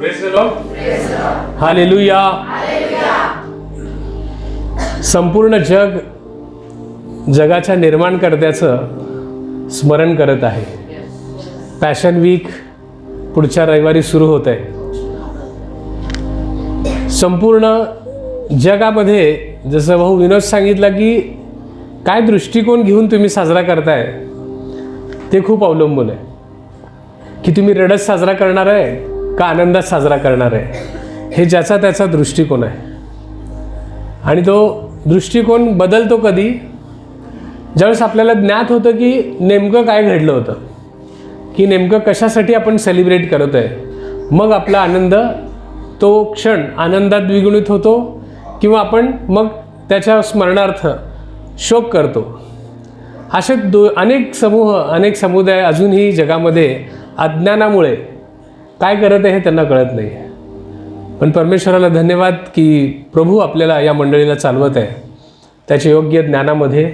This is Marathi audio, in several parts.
Praise the Lord, hallelujah. संपूर्ण जग जगाच्या निर्माणकर्त्याचं स्मरण करत आहे. पॅशन वीक पुढच्या रविवारी सुरू होत आहे. संपूर्ण जगामध्ये जसं भाऊ विनोद सांगितलं की काय दृष्टिकोन घेऊन तुम्ही साजरा करताय ते खूप अवलंबून आहे की तुम्ही रडत साजरा करणार आहे का आनंदात साजरा करणार आहे. हे ज्याचा त्याचा दृष्टिकोन आहे. आणि तो दृष्टिकोन बदलतो कधी, ज्यावेळेस आपल्याला ज्ञात होतं की नेमकं काय घडलं होतं, की नेमकं कशासाठी आपण सेलिब्रेट करत आहे. मग आपला आनंद तो क्षण आनंदात द्विगुणित होतो किंवा आपण मग त्याच्या स्मरणार्थ शोक करतो. असे अनेक समूह अनेक समुदाय अजूनही जगामध्ये अज्ञानामुळे काय करत आहे हे त्यांना कळत नाही. पण परमेश्वराला धन्यवाद की प्रभू आपल्याला या मंडळीला चालवत आहे. त्याच्या योग्य ज्ञानामध्ये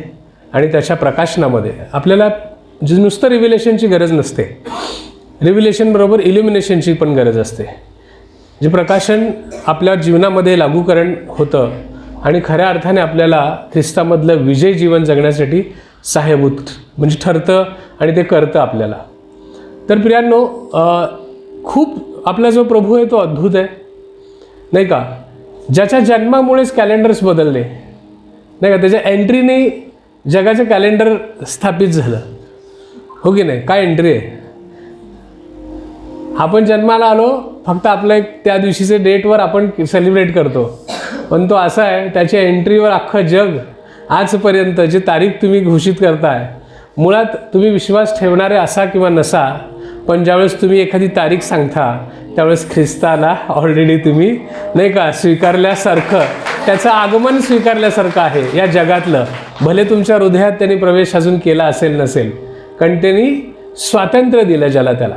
आणि त्याच्या प्रकाशनामध्ये आपल्याला नुसतं रिव्हिलेशनची गरज नसते, रिव्हिलेशनबरोबर इल्युमिनेशनची पण गरज असते. जे प्रकाशन आपल्या जीवनामध्ये लागूकरण होतं आणि खऱ्या अर्थाने आपल्याला ख्रिस्तामधलं विजय जीवन जगण्यासाठी सहाय्यभूत म्हणजे ठरतं आणि ते करतं आपल्याला. तर प्रियांनो, खूप आपला जो प्रभू आहे तो अद्भुत आहे नाही का. ज्याच्या जन्मामुळेच कॅलेंडर्स बदलले नाही का, त्याच्या एंट्रीने जगाचं कॅलेंडर स्थापित झालं, हो की नाही. काय एंट्री आहे. आपण जन्माला आलो फक्त आपलं एक त्या दिवशीचे डेटवर आपण सेलिब्रेट करतो, पण तो असा आहे त्याच्या एंट्रीवर अख्खं जग आजपर्यंत जे तारीख तुम्ही घोषित करताय, मुळात तुम्ही विश्वास ठेवणारे असा किंवा नसा, पण ज्यावेळेस तुम्ही एखादी तारीख सांगता त्यावेळेस ख्रिस्ताला ऑलरेडी तुम्ही नाही का स्वीकारल्यासारखं, त्याचं आगमन स्वीकारल्यासारखं आहे या जगातलं. भले तुमच्या हृदयात त्यांनी प्रवेश अजून केला असेल नसेल, कारण त्यांनी स्वातंत्र्य दिलं ज्याला त्याला.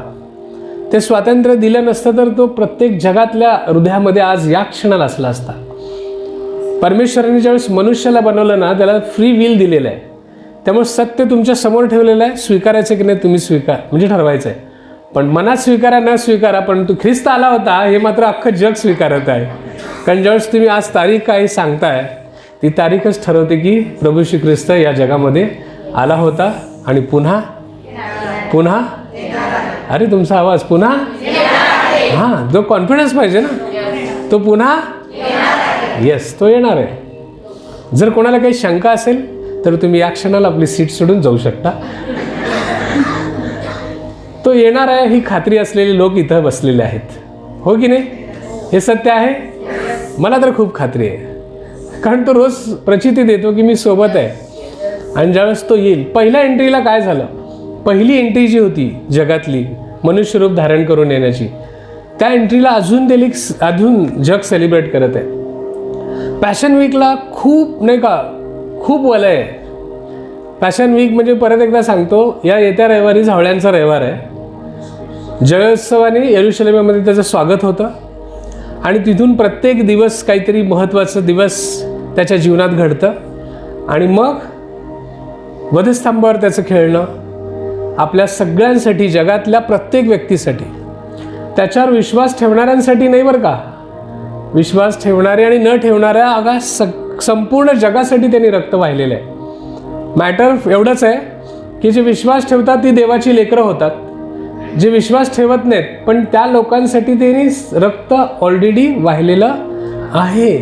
ते स्वातंत्र्य दिलं नसतं तर तो प्रत्येक जगातल्या हृदयामध्ये आज या क्षणाला असला असता. परमेश्वराने ज्यावेळेस मनुष्याला बनवलं ना, त्याला फ्री विल दिलेलं आहे. त्यामुळे सत्य तुमच्या समोर ठेवलेलं आहे, स्वीकारायचं की नाही तुम्ही स्वीकार म्हणजे ठरवायचं आहे. पण मनात स्वीकारा न स्वीकारा, पण तू ख्रिस्त आला होता हे मात्र अख्खं जग स्वीकारत आहे. कारण ज्यावेळेस तुम्ही आज तारीख काही सांगताय ती तारीखच ठरवते की प्रभू श्री ख्रिस्त या जगामध्ये आला होता आणि पुन्हा पुन्हा अरे तुमचा आवाज पुन्हा हां, जो कॉन्फिडन्स पाहिजे ना तो पुन्हा येस तो येणार आहे. जर कोणाला काही शंका असेल तर तुम्ही या क्षणाला आपली सीट सोडून जाऊ शकता. तो येणार आहे ही खात्री असलेले लोक इथं बसलेले आहेत, हो की नाही. हे सत्य आहे. मला तर खूप खात्री आहे, कारण तो रोज प्रचिती देतो की मी सोबत आहे. आणि ज्यावेळेस तो येईल, पहिल्या एंट्रीला काय झालं, पहिली एंट्री जी होती जगातली मनुष्यरूप धारण करून येण्याची, त्या एंट्रीला अजून जग सेलिब्रेट करत आहे. पॅशन वीकला खूप नाही का खूप वलय आहे. पॅशन वीक म्हणजे परत एकदा सांगतो, या येत्या रविवारी झावळ्यांचा रविवार आहे. जयोत्सवाने येरुशलेमामध्ये त्याचं स्वागत होतं आणि तिथून प्रत्येक दिवस काहीतरी महत्त्वाचं दिवस त्याच्या जीवनात घडतं. आणि मग वधस्तंभावर त्याचं खेळणं आपल्या सगळ्यांसाठी, जगातल्या प्रत्येक व्यक्तीसाठी, त्याच्यावर विश्वास ठेवणाऱ्यांसाठी नाही बरं का, विश्वास ठेवणारे आणि न ठेवणाऱ्या संपूर्ण जगासाठी त्यांनी रक्त वाहिलेलं आहे. मॅटर एवढंच आहे की जे विश्वास ठेवतात ती देवाची लेकरं होतात. जे विश्वास ठेवत नाहीत पण त्या लोकांसाठी त्यांनी रक्त ऑलरेडी वाहिलेलं आहे.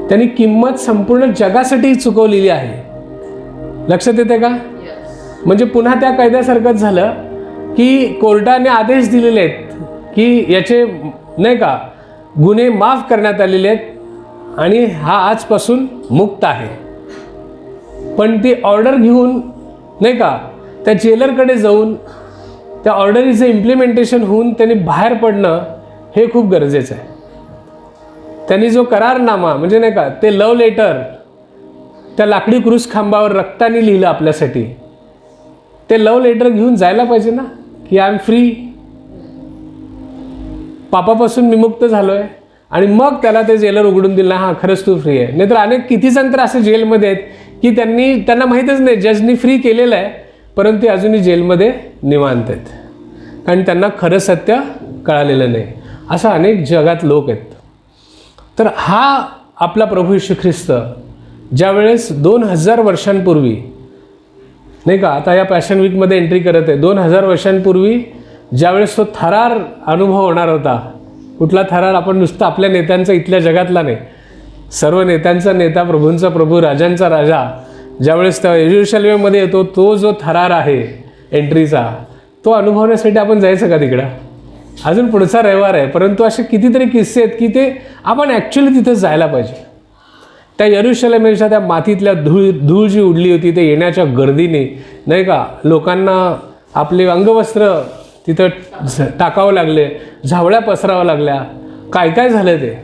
त्यांनी किंमत संपूर्ण जगासाठी चुकवलेली आहे. लक्षात येते का. म्हणजे पुन्हा त्या कायद्यासारखंच झालं की कोर्टाने आदेश दिलेले आहेत की याचे नाही का गुन्हे माफ करण्यात आलेले आहेत आणि हा आजपासून मुक्त आहे. पण ती ऑर्डर घेऊन नाही का त्या जेलरकडे जाऊन त्या ऑर्डरीचं इम्प्लिमेंटेशन होऊन त्यांनी बाहेर पडणं हे खूप गरजेचं आहे. त्यांनी जो करारनामा म्हणजे नाही का ते लव्ह लेटर त्या लाकडी क्रूस खांबावर रक्ताने लिहिलं आपल्यासाठी, ते लव्ह लेटर घेऊन जायला पाहिजे ना की आय एम फ्री, पापापासून मी मुक्त झालो आहे. आणि मग त्याला ते जेलर उघडून दिलं, हां खरंच तू फ्री आहे. नाहीतर अनेक किती जण तर असे जेलमध्ये आहेत की त्यांना माहीतच नाही जजनी फ्री केलेलं आहे, परंतु ते अजूनही जेलमध्ये निवांत आहेत कारण त्यांना खरं सत्य कळालेलं नाही. असा अनेक जगात लोक आहेत. तर हा आपला प्रभू येशू ख्रिस्त ज्यावेळेस 2000 वर्षांपूर्वी, नाही का, आता या पॅशन वीकमध्ये एंट्री करत आहे, 2000 वर्षांपूर्वी ज्यावेळेस तो थरार अनुभव होणार होता. कुठला थरार? आपण नुसतं आपल्या नेत्यांचा, इथल्या जगातला नाही, सर्व नेत्यांचा नेता, प्रभूंचा प्रभू, राजांचा राजा ज्यावेळेस त्या येरुशलेममध्ये येतो, तो जो थरार आहे एंट्रीचा, तो अनुभवण्यासाठी आपण जायचं का तिकडं? अजून पुढचा रविवार आहे, परंतु असे कितीतरी किस्से आहेत की ते आपण ॲक्च्युली तिथे जायला पाहिजे. त्या येरुशलेमच्या त्या मातीतल्या धूळ जी उडली होती, ते येण्याच्या गर्दीने, नाही का, लोकांना आपले अंगवस्त्र तिथं टाकावं लागले, झावळ्या पसरावं लागल्या, काय काय झालं ते.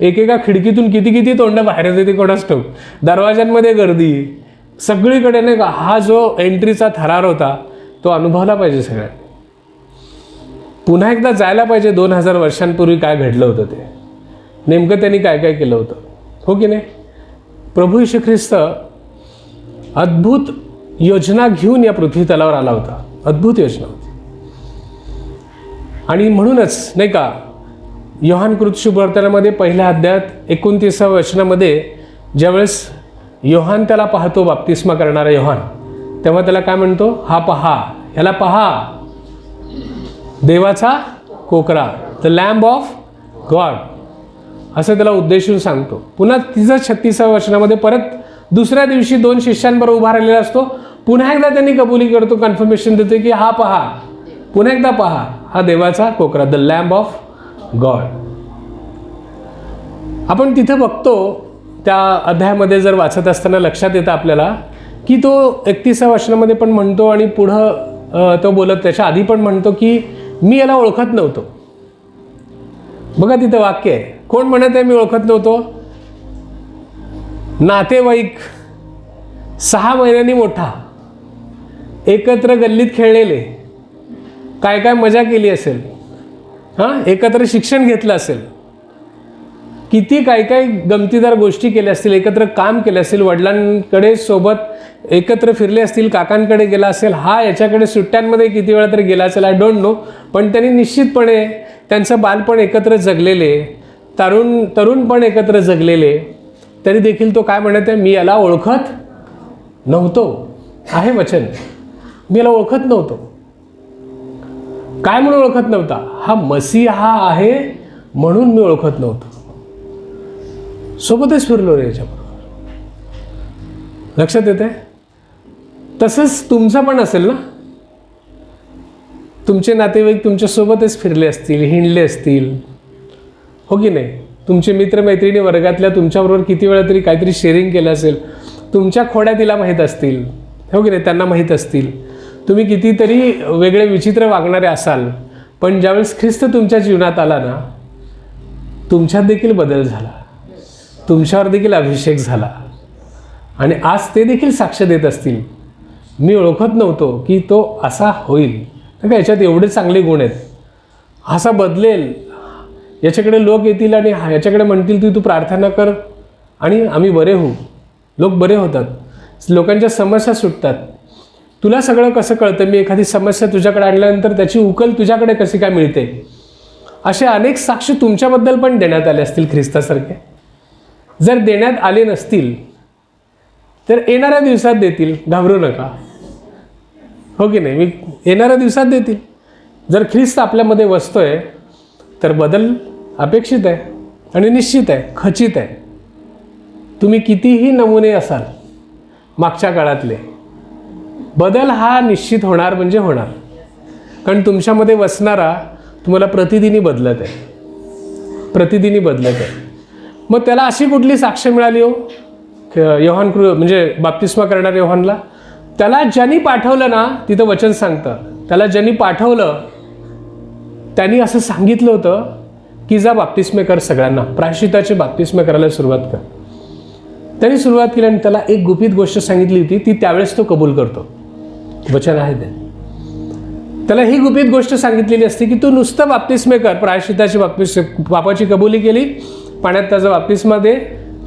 एकेका खिडकीतून किती किती तोंड बाहेर येते ते कोणाच ठाऊक. दरवाजांमध्ये गर्दी सगळीकडे, नाही का. हा जो एंट्रीचा थरार होता तो अनुभवला पाहिजे सगळ्यांनी. पुन्हा एकदा जायला पाहिजे 2000 वर्षांपूर्वी काय घडलं होतं ते, नेमकं त्यांनी काय काय केलं होतं, हो की नाही. प्रभू येशू ख्रिस्त अद्भुत योजना घेऊन या पृथ्वी तलावर आला होता, अद्भुत योजना होती. आणि म्हणूनच, नाही का, योहान कृत शुभवर्तनामध्ये पहिल्या अध्यायात 29व्या वचनामध्ये ज्यावेळेस योहान त्याला पाहतो, बाप्तिस्मा करणारा योहान, तेव्हा त्याला काय म्हणतो? हा पहा, ह्याला पहा, देवाचा कोकरा, द लॅम्ब ऑफ गॉड, असं त्याला उद्देशून सांगतो. पुन्हा तिचं 36व्या वचनामध्ये परत दुसऱ्या दिवशी 2 शिष्यांबरोबर उभा राहिलेला असतो. पुन्हा एकदा त्यांनी कबुली करतो, कन्फर्मेशन देतो की हा पहा, पुन्हा एकदा पहा, हा देवाचा कोकरा, द लॅम्ब ऑफ गॉड. आपण तिथे बघतो, त्या अध्यायामध्ये जर वाचत असताना लक्षात येतं आपल्याला की तो 31व्या वचनामध्ये पण म्हणतो आणि पुढं तो बोलत त्याच्या आधी पण म्हणतो की मी याला ओळखत नव्हतो. बघा तिथं वाक्य आहे, कोण म्हणत आहे मी ओळखत नव्हतो? नातेवाईक, 6 महिन्यांनी मोठा, एकत्र गल्लीत खेळलेले, काय काय मजा केली असेल, हां, एकत्र शिक्षण घेतलं असेल, किती काय काय गमतीदार गोष्टी केल्या असतील, एकत्र काम केले असेल, वडिलांकडे सोबत एकत्र फिरले असतील, काकांकडे गेला असेल, हा याच्याकडे सुट्ट्यांमध्ये किती वेळा तरी गेला असेल, आय डोंट नो. पण त्यांनी निश्चितपणे त्यांचं बालपण एकत्र जगलेले, तरुणपण एकत्र जगलेले, तरी देखील तो काय म्हणत आहे? मी याला ओळखत नव्हतो. आहे वचन, मी याला ओळखत नव्हतो. काय म्हणून ओळखत नव्हता? हा मसीहा आहे म्हणून मी ओळखत नव्हतो. सोबतच फिरलो रे याच्याबरोबर. लक्षात येते? तसंच तुमचं पण असेल ना. तुमचे नातेवाईक तुमच्यासोबतच फिरले असतील, हिंडले असतील, हो की नाही. तुमचे मित्रमैत्रिणी वर्गातल्या तुमच्याबरोबर किती वेळा तरी काहीतरी शेअरिंग केलं असेल, तुमच्या खोड्या तिला माहीत असतील, हो की नाही, त्यांना माहीत असतील. तुम्ही कितीतरी वेगळे विचित्र वागणारे असाल, पण ज्यावेळेस ख्रिस्त तुमच्या जीवनात आला ना, तुमच्यात देखील बदल झाला, तुमच्यावर देखील अभिषेक झाला. आणि आज ते देखील साक्ष देत असतील, मी ओळखत नव्हतो की तो असा होईल, का याच्यात एवढे चांगले गुण आहेत, असा बदलेल, याच्याकडे लोक येतील आणि याच्याकडे म्हणतील तू प्रार्थना कर आणि आम्ही बरे होऊ. लोक बरे होतात, लोकांच्या समस्या सुटतात. तुला सगळं कसं कळतं? मी एखादी समस्या तुझ्याकडे आणल्यानंतर त्याची उकल तुझ्याकडे कशी काय मिळते? असे अनेक साक्ष तुमच्याबद्दल पण देण्यात आले असतील ख्रिस्तासारखे. जर देण्यात आले नसतील तर येणाऱ्या दिवसात देतील, घाबरू नका, हो की नाही. मी येणाऱ्या दिवसात देतील. जर ख्रिस्त आपल्यामध्ये वसतोय तर बदल अपेक्षित आहे आणि निश्चित आहे, खचित आहे. तुम्ही कितीही नमुने असाल मागच्या काळातले, बदल हा निश्चित होणार म्हणजे होणार. कारण तुमच्यामध्ये वसणारा तुम्हाला प्रतिदिनी बदलत आहे, प्रतिदिनी बदलत आहे. मग त्याला अशी कुठली साक्ष मिळाली हो? योहान म्हणजे बाप्तिस्मा करणाऱ्या योहानला, त्याला ज्यांनी पाठवलं ना, तिथं वचन सांगतं, त्याला ज्यांनी पाठवलं त्यांनी असं सांगितलं होतं की जा बाप्तिस्मे कर सगळ्यांना, प्रायश्चित्ताचे बाप्तिस्मे करायला सुरुवात कर. त्यांनी सुरुवात केली आणि त्याला एक गुपित गोष्ट सांगितली होती, ती त्यावेळेस तो कबूल करतो. वचन आहे ते. त्याला ही गुपित गोष्ट सांगितलेली असते की तू नुसतं बाप्तिस्मे कर, प्रायश्चित्ताची पापाची कबुली केली, पाण्यात त्याचा बाप्तिस्मा दे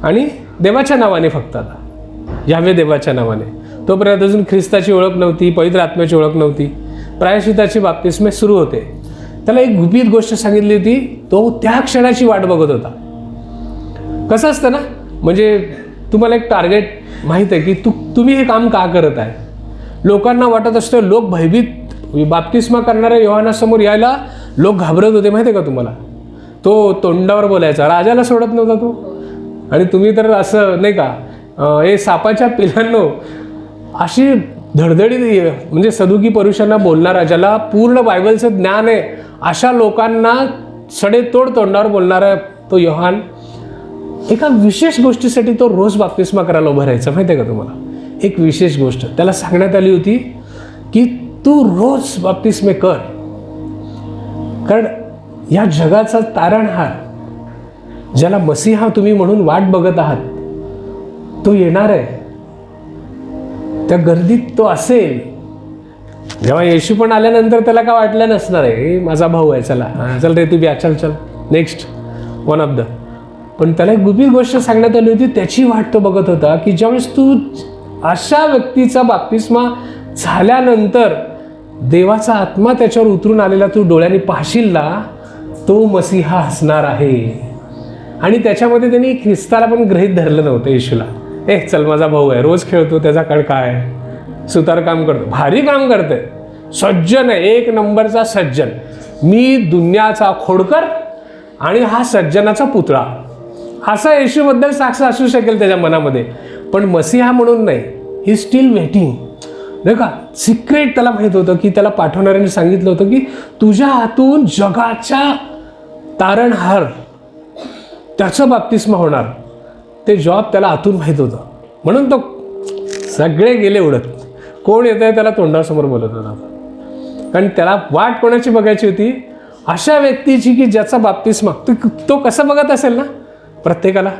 आणि देवाच्या नावाने, फक्त आता यावे देवाच्या नावाने. तोपर्यंत अजून ख्रिस्ताची ओळख नव्हती, पवित्र आत्म्याची ओळख नव्हती. प्रायश्चित्ताची बाप्तिस्मे सुरू होते. त्याला एक गुपित गोष्ट सांगितली होती, तो त्या क्षणाची वाट बघत होता. कसं असतं ना, म्हणजे तुम्हाला एक टार्गेट माहीत आहे की तुम्ही हे काम का करत आहे. लोकांना वाटत असतं, लोक भयभीत, बाप्तिस्मा करणाऱ्या योहानासमोर यायला लोक घाबरत होते, माहिती आहे का तुम्हाला. तो तोंडावर बोलायचा, राजाला सोडत नव्हता तो. आणि तुम्ही तर असं नाही का, हे सापाच्या पिलांनो, अशी धडधडीत म्हणजे सदुकी पुरुषांना बोलणारा, ज्याला पूर्ण बायबलचं ज्ञान आहे, अशा लोकांना सडेतोड तोंडावर बोलणारा तो योहान एका विशेष गोष्टीसाठी तो रोज बाप्तिस्मा करायला उभं राहायचा, माहिती आहे का तुम्हाला. एक विशेष गोष्ट त्याला सांगण्यात आली होती की तू रोज बाप्तिस्मे कर, कारण या जगाचा तारणहार, ज्याला मसीहा तुम्ही म्हणून वाट बघत आहात, तो येणार आहे. त्या गर्दीत तो असेल. जेव्हा येशू पण आल्यानंतर त्याला काय वाटलं नसणार आहे, माझा भाऊ आहे, चला चल रे तू बी, चल नेक्स्ट वन ऑफ द. पण त्याला एक गुपित गोष्ट सांगण्यात आली होती, त्याची वाट तो बघत होता की ज्यावेळेस तू अशा व्यक्तीचा बाप्तिस्मा झाल्यानंतर देवाचा आत्मा त्याच्यावर उतरून आलेला तू डोळ्यांनी पाहशील ना, तो मसीहा असणार आहे. आणि त्याच्यामध्ये त्यांनी ख्रिस्ताला पण गृहीत धरलं नव्हतं, येशूला. चल माझा भाऊ आहे, रोज खेळतो, त्याचा कड काय, सुतार काम करतो, भारी काम करतोय, सज्जन आहे, एक नंबरचा सज्जन, मी दुनियाचा खोडकर आणि हा सज्जनाचा पुतळा, असा येशूबद्दल साक्ष असू शकेल त्याच्या मनामध्ये. पण मसीहा म्हणून नाही, ही स्टील वेटिंग, नाही का. सिक्रेट त्याला माहीत होतं की त्याला पाठवणाऱ्याने सांगितलं होतं की तुझ्या हातून जगाच्या तारणहार त्याचं बाप्तिस्मा होणार. ते जॉब त्याला आतून माहीत होतं, म्हणून तो सगळे गेले उडत. कोण येत आहे त्याला तोंडासमोर बोलत होता, कारण त्याला वाट कोणाची बघायची होती, अशा व्यक्तीची की ज्याचा बाप्तिस्मा तो कसं बघत असेल ना प्रत्येकाला.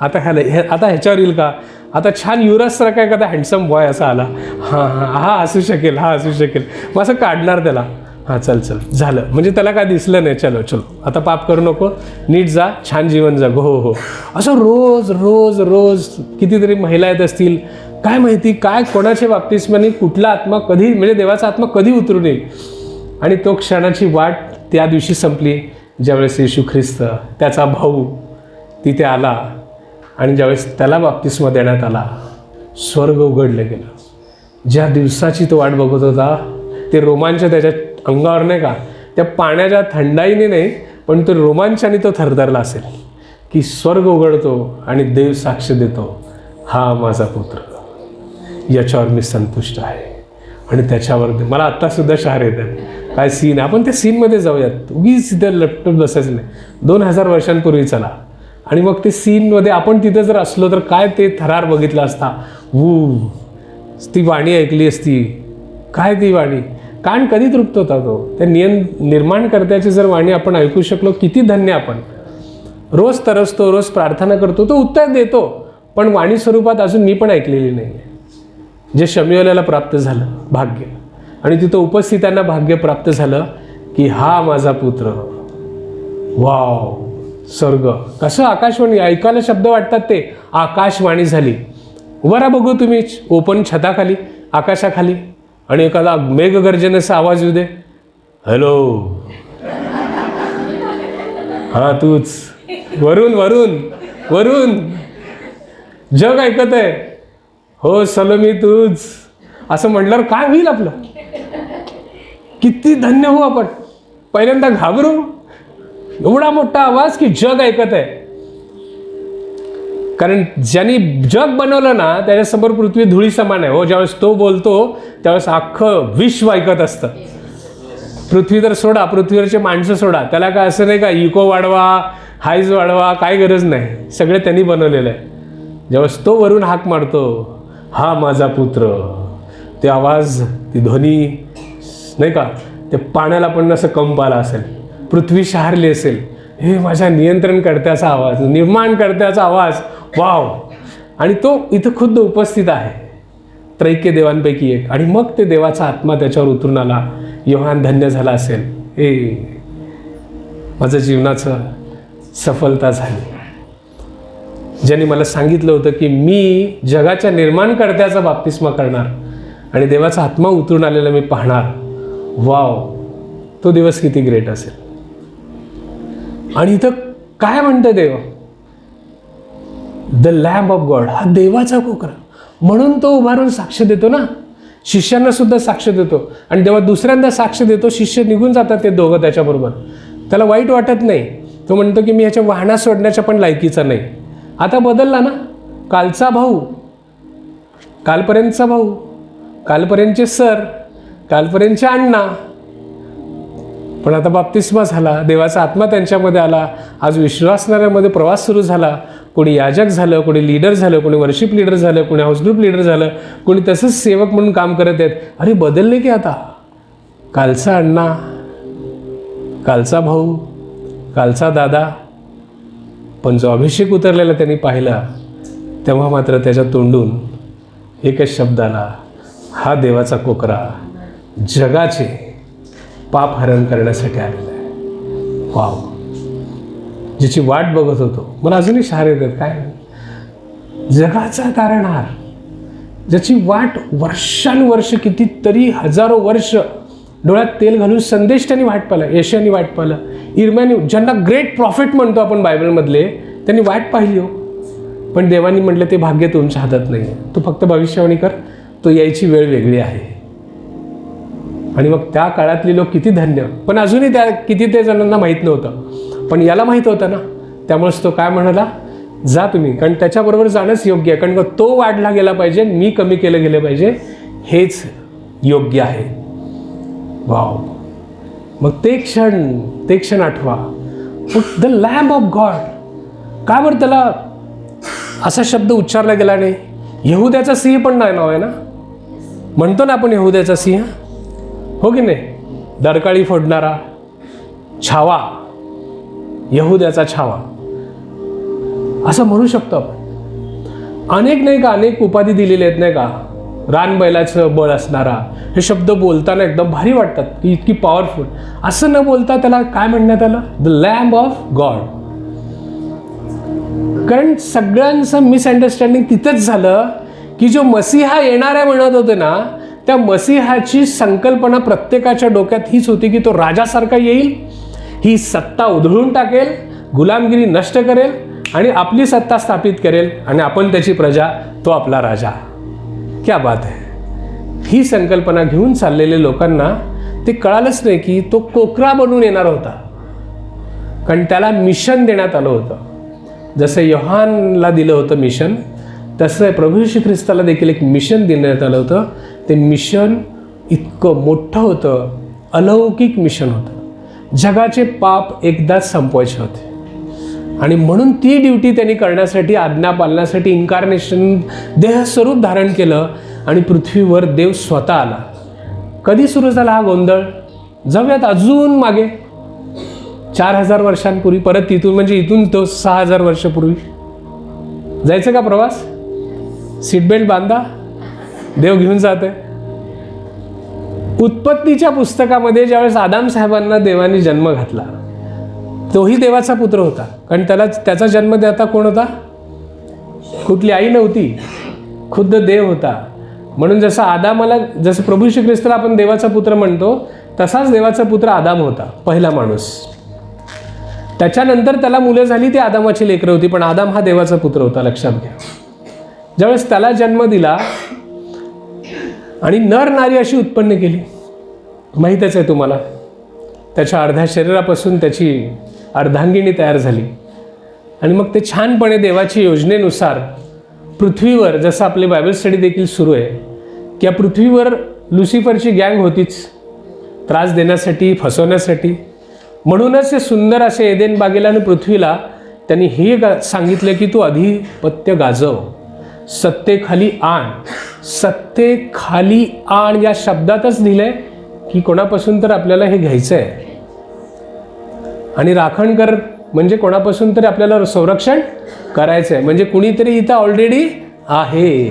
आता ह्याच्यावर येईल का, आता छान युवराजसारखा एखादा हँडसम बॉय असा आला, हा असू शकेल, हा असू शकेल, मग असं काढणार त्याला, चल झालं, म्हणजे त्याला काय दिसलं नाही, चलो आता पाप करू नको, नीट जा, छान जीवन जग, हो. असं रोज रोज रोज कितीतरी महिला येत असतील, काय माहिती काय कोणाच्या बाप्तिस्माने कुठला आत्मा कधी, म्हणजे देवाचा आत्मा कधी उतरून येईल. आणि तो क्षणाची वाट त्या दिवशी संपली, ज्यावेळेस येशू ख्रिस्त त्याचा भाऊ तिथे आला आणि ज्यावेळेस त्याला बाप्तिस्मा देण्यात आला, स्वर्ग उघडलं गेलं. ज्या दिवसाची तो वाट बघत होता, ते रोमांच त्याच्या अंगावर, नाही का, त्या पाण्याच्या थंडाईने नाही, पण तो रोमांचाने तो थरथरला असेल की स्वर्ग उघडतो आणि देव साक्ष देतो, हा माझा पुत्र, याच्यावर मी संतुष्ट आहे. आणि त्याच्यावर मला आत्तासुद्धा शहर येतात, काय सीन आहे. आपण त्या सीनमध्ये जाऊयात, उगीच तिथे लपटून बसायचं नाही. 2000 वर्षांपूर्वी चला, आणि मग ते सीनमध्ये आपण तिथे जर असलो तर काय ते थरार बघितला असता, ती वाणी ऐकली असती, काय ती वाणी, कान कधी तृप्त होता तो. त्या निर्माणकर्त्याची जर वाणी आपण ऐकू शकलो, किती धन्य आपण. रोज तरसतो, रोज प्रार्थना करतो, तो उत्तर देतो, पण वाणी स्वरूपात अजून मी पण ऐकलेली नाही आहे. जे शमूएलाला प्राप्त झालं भाग्य, आणि तिथं उपस्थितांना भाग्य प्राप्त झालं की हा माझा पुत्र. वाव, स्वर्ग कसं आकाशवाणी ऐकायला शब्द वाटतात, ते आकाशवाणी झाली. उभा राहा बघू तुम्ही ओपन छताखाली, आकाशाखाली, आणि एखादा मेघगर्जनेचा आवाज येऊ दे, हॅलो, हा तूच, वरून वरून वरून जग ऐकत आहे, हो सलोमी तूच, असं म्हटल्यावर काय होईल आपलं, किती धन्य हो आपण. पहिल्यांदा घाबरू, एवढा मोठा आवाज की जग ऐकत आहे. कारण ज्यांनी जग बनवलं ना, त्याच्यासमोर पृथ्वी धुळी समान आहे. हो, ज्यावेळेस तो बोलतो त्यावेळेस अख्खं विश्व ऐकत असतं. पृथ्वी तर सोडा, पृथ्वीवरचे माणसं सोडा, त्याला काय असं नाही का इको वाढवा, हाईज वाढवा, काय गरज नाही, सगळं त्यांनी बनवलेलं आहे. ज्यावेळेस तो वरून हाक मारतो, हा माझा पुत्र, ते आवाज, ती ध्वनी, नाही का, ते पाण्याला पण असं कंप आला असेल, पृथ्वी शहारली असेल, हे माझ्या नियंत्रणकर्त्याचा आवाज, निर्माणकर्त्याचा आवाज, वाव. आणि तो इथं खुद्द उपस्थित आहे, त्रैक्य देवांपैकी एक. आणि मग ते देवाचा आत्मा त्याच्यावर उतरून आला. योहान धन्य झाला असेल, माझं जीवनाचं सफलता झाली. ज्यांनी मला सांगितलं होतं की मी जगाच्या निर्माणकर्त्याचा बाप्तिस्मा करणार आणि देवाचा आत्मा उतरून आलेला मी पाहणार. वाव, तो दिवस किती ग्रेट असेल. आणि इथं काय म्हणतं देव, द लॅम्ब ऑफ गॉड, हा देवाचा कोकरा, म्हणून तो उभारून साक्ष देतो ना. शिष्यांना सुद्धा साक्ष देतो आणि जेव्हा दुसऱ्यांदा साक्ष देतो, शिष्य निघून जातात ते दोघं त्याच्याबरोबर. त्याला वाईट वाटत नाही. तो म्हणतो की मी ह्याच्या वाहना सोडण्याच्या पण लायकीचा नाही. आता बदलला ना. कालचा भाऊ, कालपर्यंतचा भाऊ, कालपर्यंतचे सर, कालपर्यंतचे अण्णा, पण आता बाप्तिस्मा झाला, देवाचा आत्मा त्यांच्यामध्ये आला. आज विश्वासणाऱ्यामध्ये प्रवास सुरू झाला. कोणी याजक झालं, कोणी लीडर झालं, कोणी वर्शिप लीडर झालं, कोणी हाऊस ग्रुप लीडर झालं, कोणी तसंच सेवक म्हणून काम करत आहेत. अरे बदलले की आता. कालचा अण्णा, कालचा भाऊ, कालचा दादा, पण जो अभिषेक उतरलेला त्यांनी पाहिला, तेव्हा मात्र त्याच्या तोंडून एकच शब्द आला, हा देवाचा कोकरा जगाचे पाप हरण करण्यासाठी आलेला आहे. वाव, जिची वाट बघत होतो. मला अजूनही शहारे येतात. काय जगाचा तारणहार, ज्याची वाट वर्षानुवर्ष, कितीतरी हजारो वर्ष डोळ्यात तेल घालून संदेश त्यांनी वाट पाहिला, यशाने वाट पाहिलं, इर्म्याने, ज्यांना ग्रेट प्रॉफिट म्हणतो आपण बायबलमधले, त्यांनी वाट पाहिली हो. पण देवानी म्हटलं ते भाग्य तुमच्या हातात नाही, तू फक्त भविष्यवाणी कर, तो यायची वेळ वेगळी आहे. आणि मग त्या काळातले लोक किती धन्य. पण अजूनही त्या किती ते जणांना माहीत नव्हतं, पण याला माहीत होतं ना. त्यामुळेच तो काय म्हणाला, जा तुम्ही, कारण त्याच्याबरोबर जाणंच योग्य आहे. कारण तो वाढला गेला पाहिजे, मी कमी केलं गेलं पाहिजे, हेच योग्य आहे. वाव. मग ते क्षण आठवा. द लॅम्ब ऑफ गॉड, का बरं त्याला असा शब्द उच्चारला गेला नाही? यहुद्याचा सिंह पण नाही नाव आहे ना. म्हणतो ना आपण यहुद्याचा सिंह, हो की नाही? दरकाळी फोडणारा छावा, यहुद्याचा छावा, असं म्हणू शकतो आपण. अनेक नाही का, अनेक उपाधी दिलेले आहेत नाही का. रानबैलाचं बळ असणारा, हे शब्द बोलताना एकदम भारी वाटतात की इतकी पॉवरफुल. असं न बोलता त्याला काय म्हणण्यात आलं, द लॅम्ब ऑफ गॉड. कारण सगळ्यांचं मिसअंडरस्टँडिंग तिथंच झालं की जो मसीहा येणाऱ्या म्हणत होते ना, त्या मसीहाची संकल्पना प्रत्येकाच्या डोक्यात हीच होती की तो राजासारखा येईल, ही सत्ता उधळून टाकेल, गुलामगिरी नष्ट करेल आणि आपली सत्ता स्थापित करेल आणि आपण त्याची प्रजा, तो आपला राजा. क्या बात आहे. ही संकल्पना घेऊन चाललेल्या लोकांना ते कळालंच नाही की तो कोकरा बनून येणार होता. कारण त्याला मिशन देण्यात आलं होतं. जसं योहानला दिलं होतं मिशन, तसं प्रभू येशू ख्रिस्ताला देखील एक मिशन देण्यात आलं होतं. ते मिशन इतकं मोठं होतं, अलौकिक मिशन होतं. जगाचे पाप एकदाच संपवायचे होते आणि म्हणून ती ड्युटी त्यांनी करण्यासाठी, आज्ञा पालनासाठी इन्कार्नेशन, देहस्वरूप धारण केलं आणि पृथ्वीवर देव स्वतः आला. कधी सुरू झाला हा गोंधळ? जाऊयात अजून मागे 4000 वर्षांपूर्वी. परत तिथून म्हणजे इथून तो 6000 वर्षापूर्वी जायचं का प्रवास? सीट बेल्ट बांधा, देव घेऊन जाते. उत्पत्तीच्या पुस्तकामध्ये ज्यावेळेस आदाम साहेबांना देवाने जन्म घातला, तोही देवाचा पुत्र होता. कारण त्याचा जन्मदाता कोण होता? कुठली आई नव्हती, खुद्द देव होता. म्हणून जसं आदामाला, जसं प्रभू श्री ख्रिस्ताला आपण देवाचा पुत्र म्हणतो, तसाच देवाचा पुत्र आदाम होता, पहिला माणूस. त्याच्यानंतर त्याला मुलं झाली, ती आदामाची लेकरं होती, पण आदाम हा देवाचा पुत्र होता, लक्षात घ्या. ज्यावेळेस त्याला जन्म दिला आणि नर नारी अशी उत्पन्न केली, माहीतच आहे तुम्हाला. त्याच्या अर्ध्या शरीरापासून त्याची अर्धांगिनी तयार झाली आणि मग ते छानपणे देवाच्या योजनेनुसार पृथ्वीवर, जसं आपले बायबल स्टडी देखील सुरू आहे की या पृथ्वीवर लुसिफरची गँग होतीच, त्रास देण्यासाठी, फसवण्यासाठी. म्हणूनच हे सुंदर असे एदेन बागेला आणि पृथ्वीला त्यांनी हे सांगितलं की तू अधिपत्य गाजव, सत्तेखाली आण. सत्तेखाली आण या शब्दातच दिलंय की कोणापासून तर आपल्याला हे घ्यायचं आहे. आणि राखण कर म्हणजे कोणापासून तरी आपल्याला संरक्षण करायचं आहे, म्हणजे कुणीतरी इथं ऑलरेडी आहे.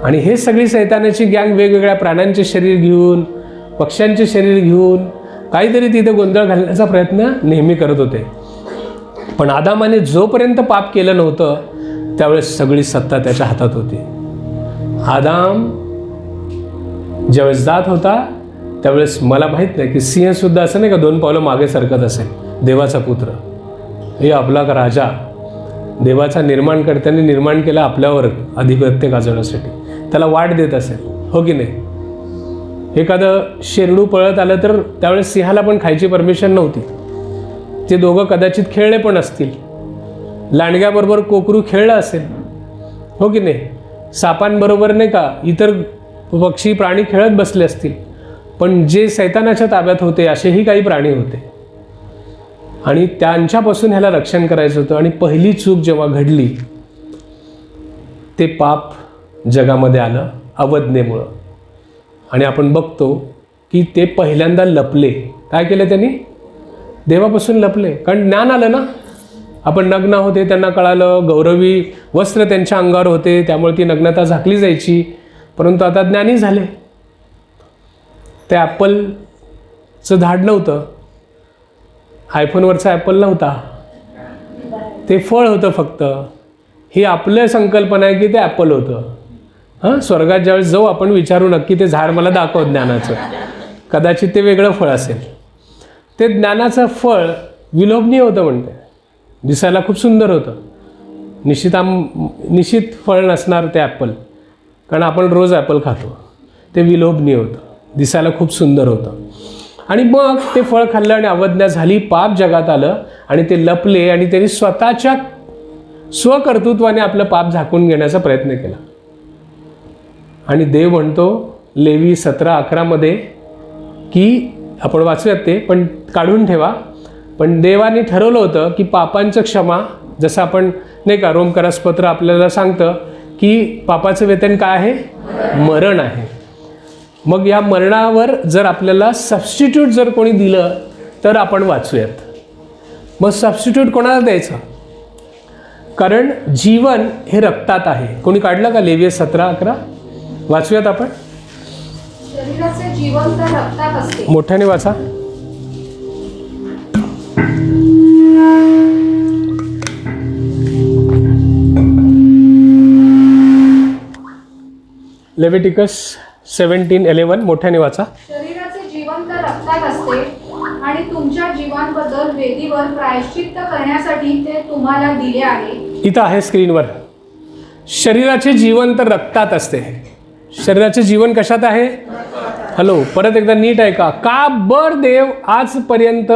आणि हे सगळी सैतानाची गँग वेगवेगळ्या प्राण्यांचे शरीर घेऊन, पक्ष्यांचे शरीर घेऊन काहीतरी तिथे गोंधळ घालण्याचा प्रयत्न नेहमी करत होते. पण आदामाने जोपर्यंत पाप केलं नव्हतं त्यावेळेस सगळी सत्ता त्याच्या हातात होती. आदाम ज्यावेळेस जात होता त्यावेळेस मला माहीत नाही की सिंहसुद्धा असं नाही का 2 पावलं मागे सरकत असेल. देवाचा पुत्र, हे आपला राजा, देवाचा निर्माणकर्त्याने निर्माण केला आपल्यावर अधिपत्य गाजवण्यासाठी, त्याला वाट देत असेल, हो की नाही. एखादं शेरडू पळत आलं तर त्यावेळेस सिंहाला पण खायची परमिशन नव्हती. ते दोघं कदाचित खेळले पण असतील. लांडग्याबरोबर कोकरू खेळलं असेल, हो की नाही. सापांबरोबर नाही का इतर पक्षी प्राणी खेळत बसले असतील. पण जे सैतानाच्या ताब्यात होते असेही काही प्राणी होते आणि त्यांच्यापासून ह्याला रक्षण करायचं होतं. आणि पहिली चूक जेव्हा घडली, ते पाप जगामध्ये आलं अवज्ञेमुळं. आणि आपण बघतो की ते पहिल्यांदा लपले. काय केलं त्यांनी? देवापासून लपले. कारण ज्ञान आलं ना. आपण नग्न होते, त्यांना कळालं. गौरवी वस्त्र त्यांच्या अंगावर होते, त्यामुळे ती नग्नता झाकली जायची. परंतु आता ज्ञानी झाले. ते ॲपलचं झाड नव्हतं, आयफोनवरचा ॲपल नव्हता, ते फळ होतं फक्त. ही आपल्या संकल्पना आहे की ते ॲपल होतं. स्वर्गात ज्यावेळेस जाऊ आपण विचारू नक्की ते झाड मला दाखव ज्ञानाचं. कदाचित ते वेगळं फळ असेल. ते ज्ञानाचं फळ विलोभनीय होतं म्हणते. दिसायला खूप सुंदर होतं. निश्चित फळ नसणार ते ॲपल, कारण आपण रोज ॲपल खातो. ते विलोभनीय होतं, दिसायला खूप सुंदर होतं. आणि मग ते फळ खाल्लं आणि अवज्ञा झाली, पाप जगात आलं आणि ते लपले आणि त्यांनी स्वतःच्या स्वकर्तृत्वाने आपलं पाप झाकून घेण्याचा प्रयत्न केला. आणि देव म्हणतो लेवी 17:11 की आपण वाचूयात ते, पण काढून ठेवा. पण देवाने ठरवलं होतं की पापांचं क्षमा, जसं आपण नाही का रोमकरासपत्र आपल्याला सांगतं की पापाचं वेतन काय आहे? मरण आहे. मग या मरणावर जर आपल्याला सबस्टिट्यूट जर कोणी दिलं तर आपण वाचूयात. मग सबस्टिट्यूट कोणाला द्यायचं? कारण जीवन हे रक्तात आहे. कोणी काढलं का लेवी 17:11? वाचूयात आपण. शरीराचे जीवन तर रक्तात असते. मोठ्याने वाचा. लेविटिकस 17:11 मोठ्याने वाचा. शरीराचे जीवन तर रक्तात असते आणि तुमच्या जीवांबद्दल वेदीवर प्रायश्चित्त करण्यासाठी ते तुम्हाला दिले आहे. इथं आहे स्क्रीनवर. शरीराचे जीवन तर रक्तात असते. शरीराचे जीवन कशात आहे? हॅलो, परत एकदा नीट ऐका. का बर देव आजपर्यंत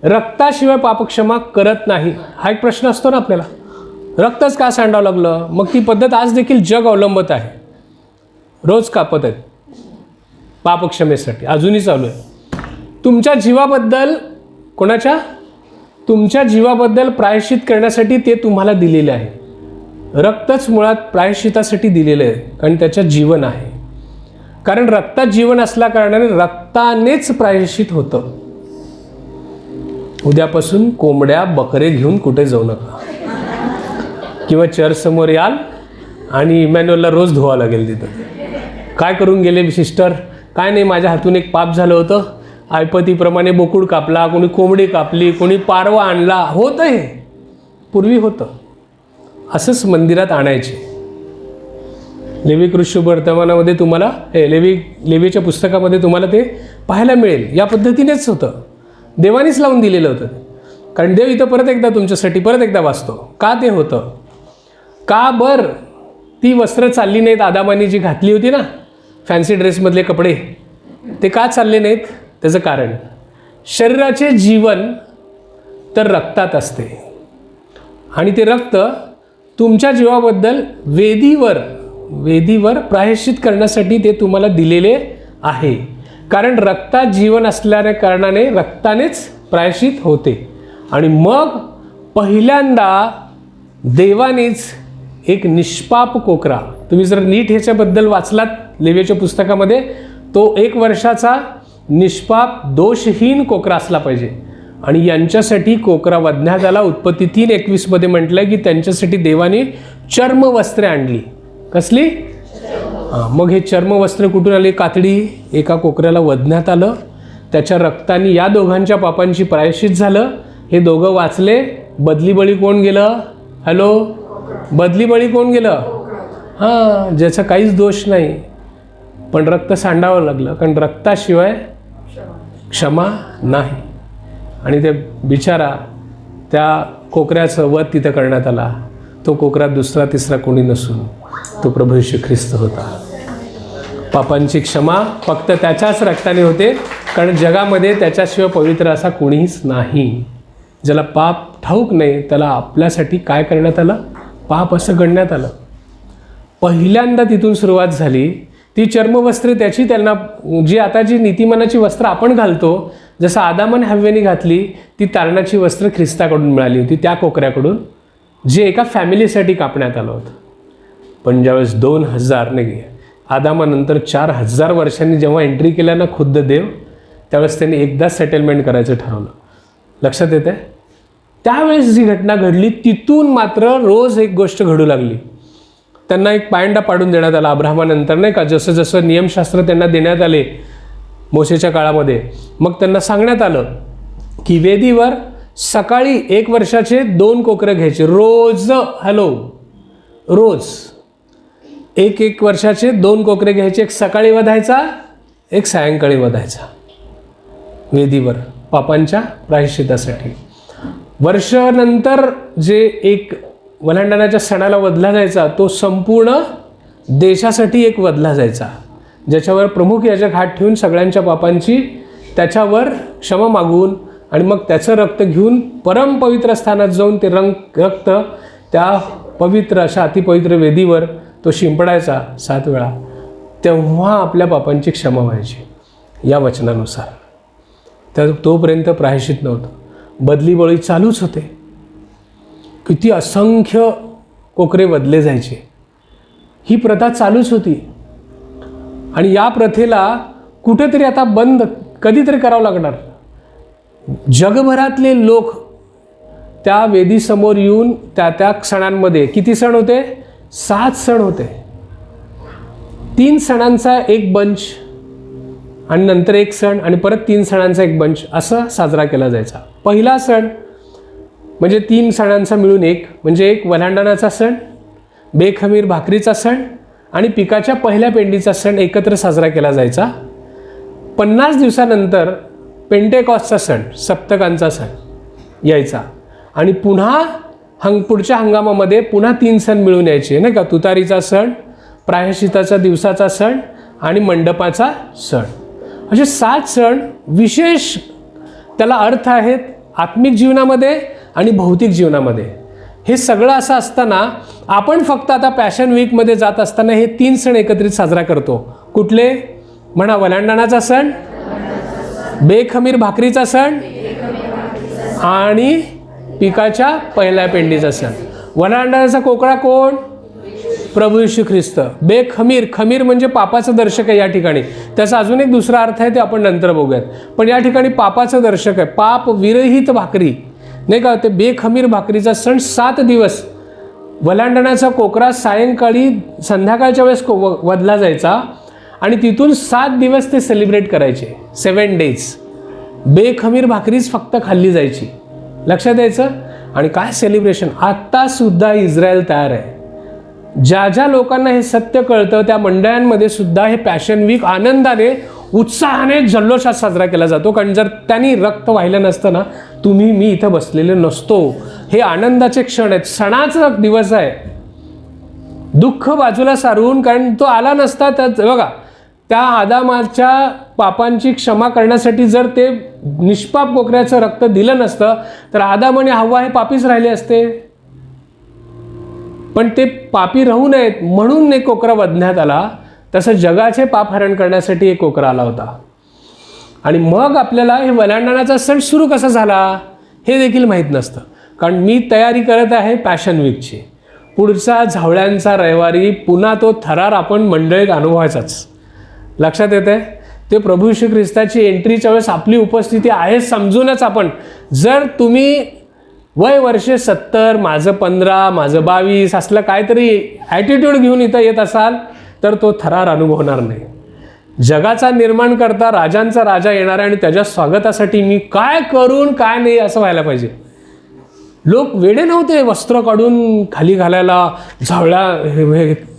रक्ताशिवाय पापक्षमा करत नाही? हा एक प्रश्न असतो ना आपल्याला. रक्तच का सांडावं लागलं? मग ती पद्धत आज देखील जग अवलंबत आहे. रोज कापत आहेत पापक्षमेसाठी, अजूनही चालू आहे. तुमच्या जीवाबद्दल, कोणाच्या? तुमच्या जीवाबद्दल प्रायश्चित करण्यासाठी ते तुम्हाला दिलेले आहे. रक्तच मुळात प्रायश्चितासाठी दिलेलं आहे, कारण त्याच्यात जीवन आहे. कारण रक्तात जीवन असल्या कारणाने रक्तानेच प्रायश्चित होतं. उद्यापासून कोंबड्या बकरे घेऊन कुठे जाऊ नका, किंवा चर्चसमोर याल आणि इमॅन्युअलला रोज धुवा लागेल तिथं. काय करून गेले सिस्टर? काय नाही, माझ्या हातून एक पाप झालं होतं. ऐपतीप्रमाणे बोकुड कापला, कोणी कोंबडी कापली, कोणी पारवा आणला. होतं हे, पूर्वी होतं. असंच मंदिरात आणायचे. लेवी कृष्ण वर्तमानामध्ये तुम्हाला लेवीच्या पुस्तकामध्ये तुम्हाला ते पाहायला मिळेल. या पद्धतीनेच होतं, देवानीच लावून दिलेलं होतं. कारण देव इथं परत एकदा तुमच्यासाठी परत एकदा वाचतो. का ते होतं? का बर ती वस्त्र चालली नाहीत आदामानी जी घातली होती ना, फॅन्सी ड्रेसमधले कपडे, ते का चालले नाहीत? त्याचं कारण, शरीराचे जीवन तर रक्तात असते आणि ते रक्त तुमच्या जीवाबद्दल वेदीवर प्रायश्चित करण्यासाठी ते तुम्हाला दिलेले आहे. कारण रक्तात जीवन असल्याने कारणाने रक्तानेच प्रायश्चित होते. आणि मग पहिल्यांदा देवानेच एक निष्पाप कोकरा, तुम्ही जर नीट ह्याच्याबद्दल वाचलात लेवीच्या पुस्तकामध्ये, तो 1 वर्षाचा निष्पाप दोषहीन कोकरा असला पाहिजे. आणि यांच्यासाठी कोकरा वधण्यात आला. उत्पत्ती 3:21 म्हटलंय की त्यांच्यासाठी देवाने चर्मवस्त्रे आणली. कसली? मग हे चर्मवस्त्र कुठून आले? कातडी. एका कोकऱ्याला वधण्यात आलं, त्याच्या रक्ताने या दोघांच्या पापांची प्रायश्चित झालं. हे दोघं वाचले. बदली बळी कोण गेलं? हॅलो, बदली बळी कोण गेलं? ज्याचा काहीच दोष नाही. पण रक्त सांडावं लागलं, कारण रक्ताशिवाय क्षमा नाही. आणि ते बिचारा त्या कोकऱ्याचं वध तिथं करण्यात आला. तो कोकरा दुसरा तिसरा कोणी नसून तो प्रभू येशू ख्रिस्त होता. पापांची क्षमा फक्त त्याच्याच रक्ताने होते, कारण जगामध्ये त्याच्याशिवाय पवित्र असा कोणीच नाही. ज्याला पाप ठाऊक नाही त्याला आपल्यासाठी काय करण्यात आलं, पाप असं गणण्यात आलं. पहिल्यांदा तिथून सुरुवात झाली. ती चर्मवस्त्रे त्याची त्यांना जी आता जी नीतिमानाची वस्त्र आपण घालतो, जसं आदाम हव्वेने घातली, ती तारणाची वस्त्र ख्रिस्ताकडून मिळाली होती, त्या कोकऱ्याकडून, जे एका फॅमिलीसाठी कापण्यात आलं होतं. पण ज्यावेळेस 2000 नाही, आदामानंतर 4000 वर्षांनी जेव्हा एंट्री केल्या ना खुद्द देव, त्यावेळेस त्यांनी एकदाच सेटलमेंट करायचं ठरवलं. लक्षात येते? त्यावेळेस जी घटना घडली तिथून मात्र रोज एक गोष्ट घडू लागली. त्यांना एक पायंडा पाडून देण्यात आला अब्राहमानंतर, नाही का, जसं जसं नियमशास्त्र त्यांना देण्यात आले मोशेच्या काळामध्ये, मग त्यांना सांगण्यात आलं की वेदीवर सकाळी 1 वर्षाचे 2 कोकरे घ्यायचे रोज. रोज 1 वर्षाचे 2 कोकरे घ्यायचे, एक सकाळी वधायचा, एक सायंकाळी वधायचा वेदीवर पापांच्या प्रायश्चितासाठी. वर्षानंतर जे एक वलांडणाच्या सणाला वधला जायचा, तो संपूर्ण देशासाठी एक वधला जायचा, ज्याच्यावर प्रमुख याजक हात ठेवून सगळ्यांच्या पापांची त्याच्यावर क्षमा मागून आणि मग त्याचं रक्त घेऊन परमपवित्र स्थानात जाऊन ते रक्त त्या पवित्र अशा अतिपवित्र वेदीवर तो शिंपडायचा 7 वेळा. तेव्हा आपल्या पापांची क्षमा व्हायची या वचनानुसार. तर तोपर्यंत प्रायश्चित नव्हतं, बदली बळी चालूच होते. किती असंख्य कोकरे बदले जायचे, ही प्रथा चालूच होती. आणि या प्रथेला कुठेतरी आता बंद कधीतरी करावं लागणार. जगभरातले लोक त्या वेदीसमोर येऊन त्या सणांमध्ये, किती सण होते? 7 सण होते. 3 सणांचा एक बंच आणि नंतर एक सण आणि परत 3 सणांचा एक बंच असा साजरा केला जायचा. पहिला सण म्हणजे 3 सणांचा मिळून एक, म्हणजे एक वल्हांडणाचा सण, बेखमीर भाकरीचा सण आणि पिकाच्या पहिल्या पेंडीचा सण एकत्र साजरा केला जायचा. 50 दिवसानंतर पेंटेकॉसचा सण, सप्तकांचा सण यायचा आणि पुन्हा पुढच्या हंगामामध्ये पुन्हा 3 सण मिळून यायचे, नाही का. तुतारीचा सण, प्रायश्चिताचा दिवसाचा सण आणि मंडपाचा सण, असे 7 सण विशेष त्याला अर्थ आहेत आत्मिक जीवनामध्ये आणि भौतिक जीवनामध्ये. हे सगळं असं असताना आपण फक्त आता पॅशन वीकमध्ये जात असताना हे 3 सण एकत्रित साजरा करतो. कुठले? म्हणा, वलांडणाचा सण, बेखमीर भाकरीचा सण आणि पिकाच्या पहिल्या पेंडीचा सण. वलांडणाचा कोकळा कोण? प्रभू येशू ख्रिस्त. बेखमीर, खमीर म्हणजे पापाचं दर्शक आहे या ठिकाणी. त्याचा अजून एक दुसरा अर्थ आहे, ते आपण नंतर बघूयात. पण या ठिकाणी पापाचं दर्शक आहे, पाप विरहित भाकरी, नाही का. ते बेखमीर भाकरीचा सण 7 दिवस, वलांडणाचा कोकरा सायंकाळी संध्याकाळच्या वेळेस वधला जायचा आणि तिथून 7 दिवस ते सेलिब्रेट करायचे, 7 days. बेखमीर भाकरीच फक्त खाल्ली जायची, लक्षात यायचं. आणि काय सेलिब्रेशन! आत्तासुद्धा इस्रायल तयार आहे. ज्या ज्या लोकांना हे सत्य कळतं त्या मंडळांमध्ये सुद्धा हे पॅशन वीक आनंदाने, उत्साहाने, जल्लोषात साजरा केला जातो. कारण जर त्यांनी रक्त वाहिलं नसतं ना, मी इथं बसलेले नसतो. हे आनंदाचे क्षण आहेत, सणाचा दिवस आहे. दुःख बाजूला सारून, कारण तो आला नसता तर बघा, त्या आदामाच्या पापांची क्षमा करण्यासाठी जर ते निष्पाप कोकऱ्याचं रक्त दिलं नसतं तर आदाम आणि हव्वा हे पापीच राहिले असते. पण ते पापी राहू नयेत म्हणून एक कोकरा वधण्यात आला. तसं जगाचे पाप हरण करण्यासाठी एक कोकरा आला होता. आणि मग आपल्याला हे वलांडणाचा सण सुरू कसा झाला हे देखील माहीत नसतं. कारण मी तयारी करत आहे पॅशन वीकची. पुढचा झावळ्यांचा रविवारी पुन्हा तो थरार आपण मंडळीत अनुभवायचाच. लक्षात येते? ते प्रभू येशू ख्रिस्ताची एंट्रीच्या वेळेस आपली उपस्थिती आहे समजूनच आपण, जर तुम्ही वय वर्षे 70, माझं 15, माझं 22 असलं काहीतरी ॲटिट्यूड घेऊन इथं येत असाल तर तो थरार अनुभवणार नाही. जगाचा निर्माण करता, राजांचा राजा येणार आहे आणि त्याच्या स्वागतासाठी मी काय करून काय नाही असं व्हायला पाहिजे. लोक वेडे नव्हते वस्त्र काढून खाली घालायला, झावळ्या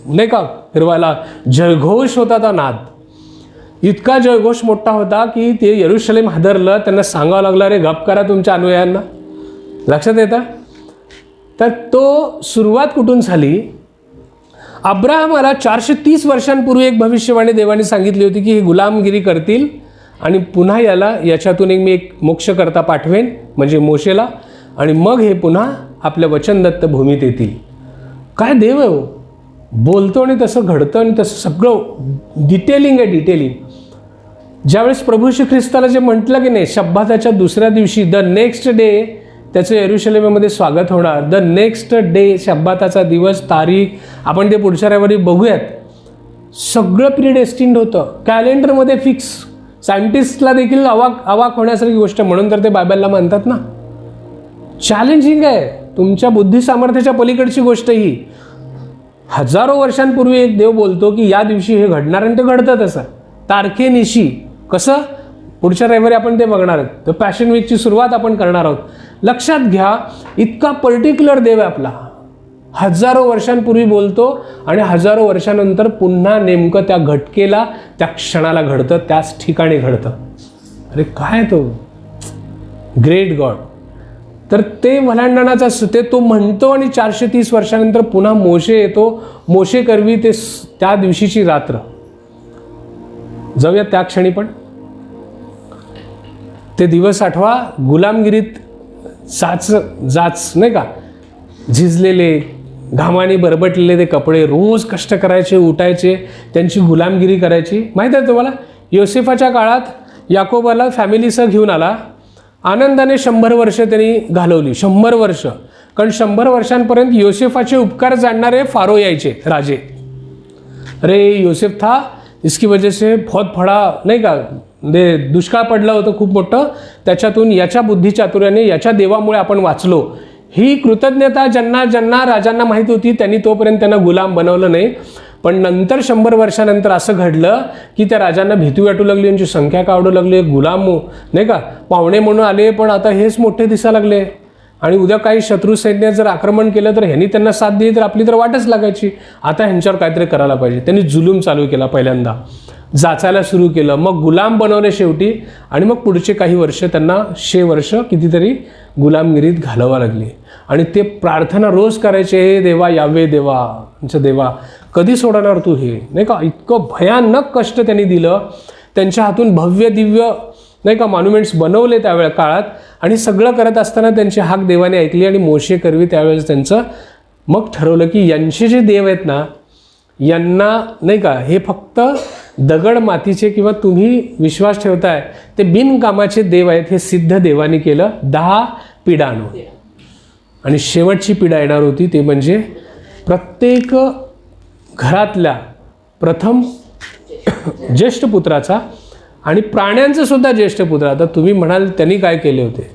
नाही का फिरवायला. जयघोष होता तो नाद. इतका जयघोष मोठा होता की ते यरूशलेम हादरलं. त्यांना सांगावं लागलं, अरे गप करा तुमच्या अनुयायांना. लक्षात येतं? तर तो सुरुवात कुठून झाली? अब्राहमाला 430 वर्षांपूर्वी एक भविष्यवाणी देवाने सांगितली होती की हे गुलामगिरी करतील आणि पुन्हा याच्यातून मी एक मोक्षकर्ता पाठवेन, म्हणजे मोशेला, आणि मग हे पुन्हा आपल्या वचनदत्त भूमीत येतील. काय देव आहे हो! बोलतो आणि तसं घडतं आणि तसं सगळं डिटेलिंग आहे, डिटेलिंग. ज्यावेळेस प्रभू श्री ख्रिस्ताला जे म्हटलं की नाही, शब्बाताच्या दुसऱ्या दिवशी द नेक्स्ट डे त्याचं यरूशलेममध्ये स्वागत होणार. द नेक्स्ट डे, शब्बाताचा दिवस, तारीख आपण ते पुढच्या रविवारी बघूयात. सगळं प्रीडेस्टिन्ड होतं, कॅलेंडरमध्ये फिक्स. सायंटिस्टला देखील अवाक होण्यासारखी गोष्ट, म्हणून तर ते बायबलला म्हणतात ना. चॅलेंजिंग आहे, तुमच्या बुद्धी सामर्थ्याच्या पलीकडची गोष्ट ही. हजारो वर्षांपूर्वी एक देव बोलतो की या दिवशी हे घडणार, आणि ते घडतं तसं तारखेनिशी. कसं? पुढच्या रविवारी आपण ते बघणार आहोत. तर पॅशन वीकची सुरुवात आपण करणार आहोत. लक्षात घ्या, इतका पर्टिक्युलर देव आहे आपला. हजारो वर्षांपूर्वी बोलतो आणि हजारो वर्षानंतर पुन्हा नेमकं त्या घटकेला, त्या क्षणाला घडतं, त्याच ठिकाणी घडतं. अरे काय तो ग्रेट गॉड. तर ते वलांडणाचा ते तो म्हणतो आणि 430 वर्षानंतर पुन्हा मोशे येतो. मोशे करवी ते त्या दिवशीची रात्र. जाऊया त्या क्षणी पण. ते दिवस आठवा. गुलामगिरीत जाच नाही का, झिजलेले, घामाने बरबटलेले ते कपडे, रोज कष्ट करायचे, उठायचे, त्यांची गुलामगिरी करायची. माहीत आहे तुम्हाला, योसेफाच्या काळात याकोबाला फॅमिलीसह घेऊन आला. आनंदाने 100 वर्ष त्यांनी घालवली. 100 वर्ष. कारण 100 वर्षांपर्यंत योसेफाचे उपकार जाणणारे फारो यायचे राजे. अरे योसेफ था, इसकी वजह से बहुत फळा नाही का, ते दुष्काळ पडलं होतं खूप मोठं, त्याच्यातून याच्या बुद्धिचातुर्याने, याच्या देवामुळे आपण वाचलो. ही कृतज्ञता ज्यांना राजांना माहीत होती त्यांनी तोपर्यंत त्यांना गुलाम बनवलं नाही. पण नंतर 100 वर्षानंतर असं घडलं की त्या राजांना भीती वाटू लागली, यांची संख्या काढू लागली, गुलाम नाही का पाहुणे म्हणून आले, पण आता हेच मोठे दिसायला लागले. आणि उद्या काही शत्रू सैन्य जर आक्रमण केलं तर ह्यांनी त्यांना साथ दिली तर आपली तर वाटच लागायची. आता ह्यांच्यावर काहीतरी करायला पाहिजे. त्यांनी जुलूम चालू केला, पहिल्यांदा जाचायला सुरू केलं, मग गुलाम बनवले शेवटी. आणि मग पुढचे काही वर्ष त्यांना 100 वर्ष कितीतरी गुलामगिरीत घालवा लागली. आणि ते प्रार्थना रोज करायचे, हे देवा, यावे देवा, आमच्या देवा, कधी सोडणार तू हे, नाही का. इतकं भयानक कष्ट त्यांनी दिलं. त्यांच्या हातून भव्य दिव्य नाही का मॉन्युमेंट्स बनवले त्यावेळेस काळात. आणि सगळं करत असताना त्यांची हाक देवाने ऐकली. आणि मोशे करवी त्यावेळेस त्यांचं मग ठरवलं की यांचे जे देव आहेत ना, यांना नाही का, हे फक्त दगड मातीचे किंवा तुम्ही विश्वास ठेवताय ते बिनकामाचे देव आहेत, हे सिद्ध देवाने केलं 10 पिढा आणून. आणि शेवटची पिढा येणार होती, ते म्हणजे प्रत्येक घरातल्या प्रथम ज्येष्ठ पुत्राचा आणि प्राण्यांचं सुद्धा ज्येष्ठ पुत्र. आता तुम्ही म्हणाल त्यांनी काय केले होते,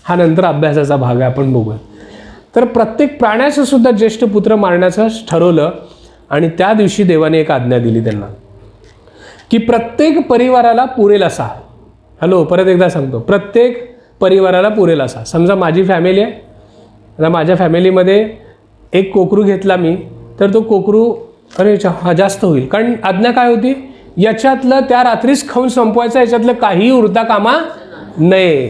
हा नंतर अभ्यासाचा भाग आहे, आपण बघूया. तर प्रत्येक प्राण्याचं सुद्धा ज्येष्ठ पुत्र मारण्याचं ठरवलं. आणि त्या दिवशी देवाने एक आज्ञा दिली त्यांना की प्रत्येक परिवाराला पुरेल असा, हॅलो परत एकदा सांगतो, प्रत्येक परिवाराला पुरेल असा. समजा माझी फॅमिली आहे, आता माझ्या फॅमिलीमध्ये एक कोकरू घेतला मी, तर तो कोकरू अरे हा जास्त होईल. कारण आज्ञा काय होती, याच्यातलं त्या रात्रीच खाऊन संपवायचं, याच्यातलं काही उरता कामा नाही,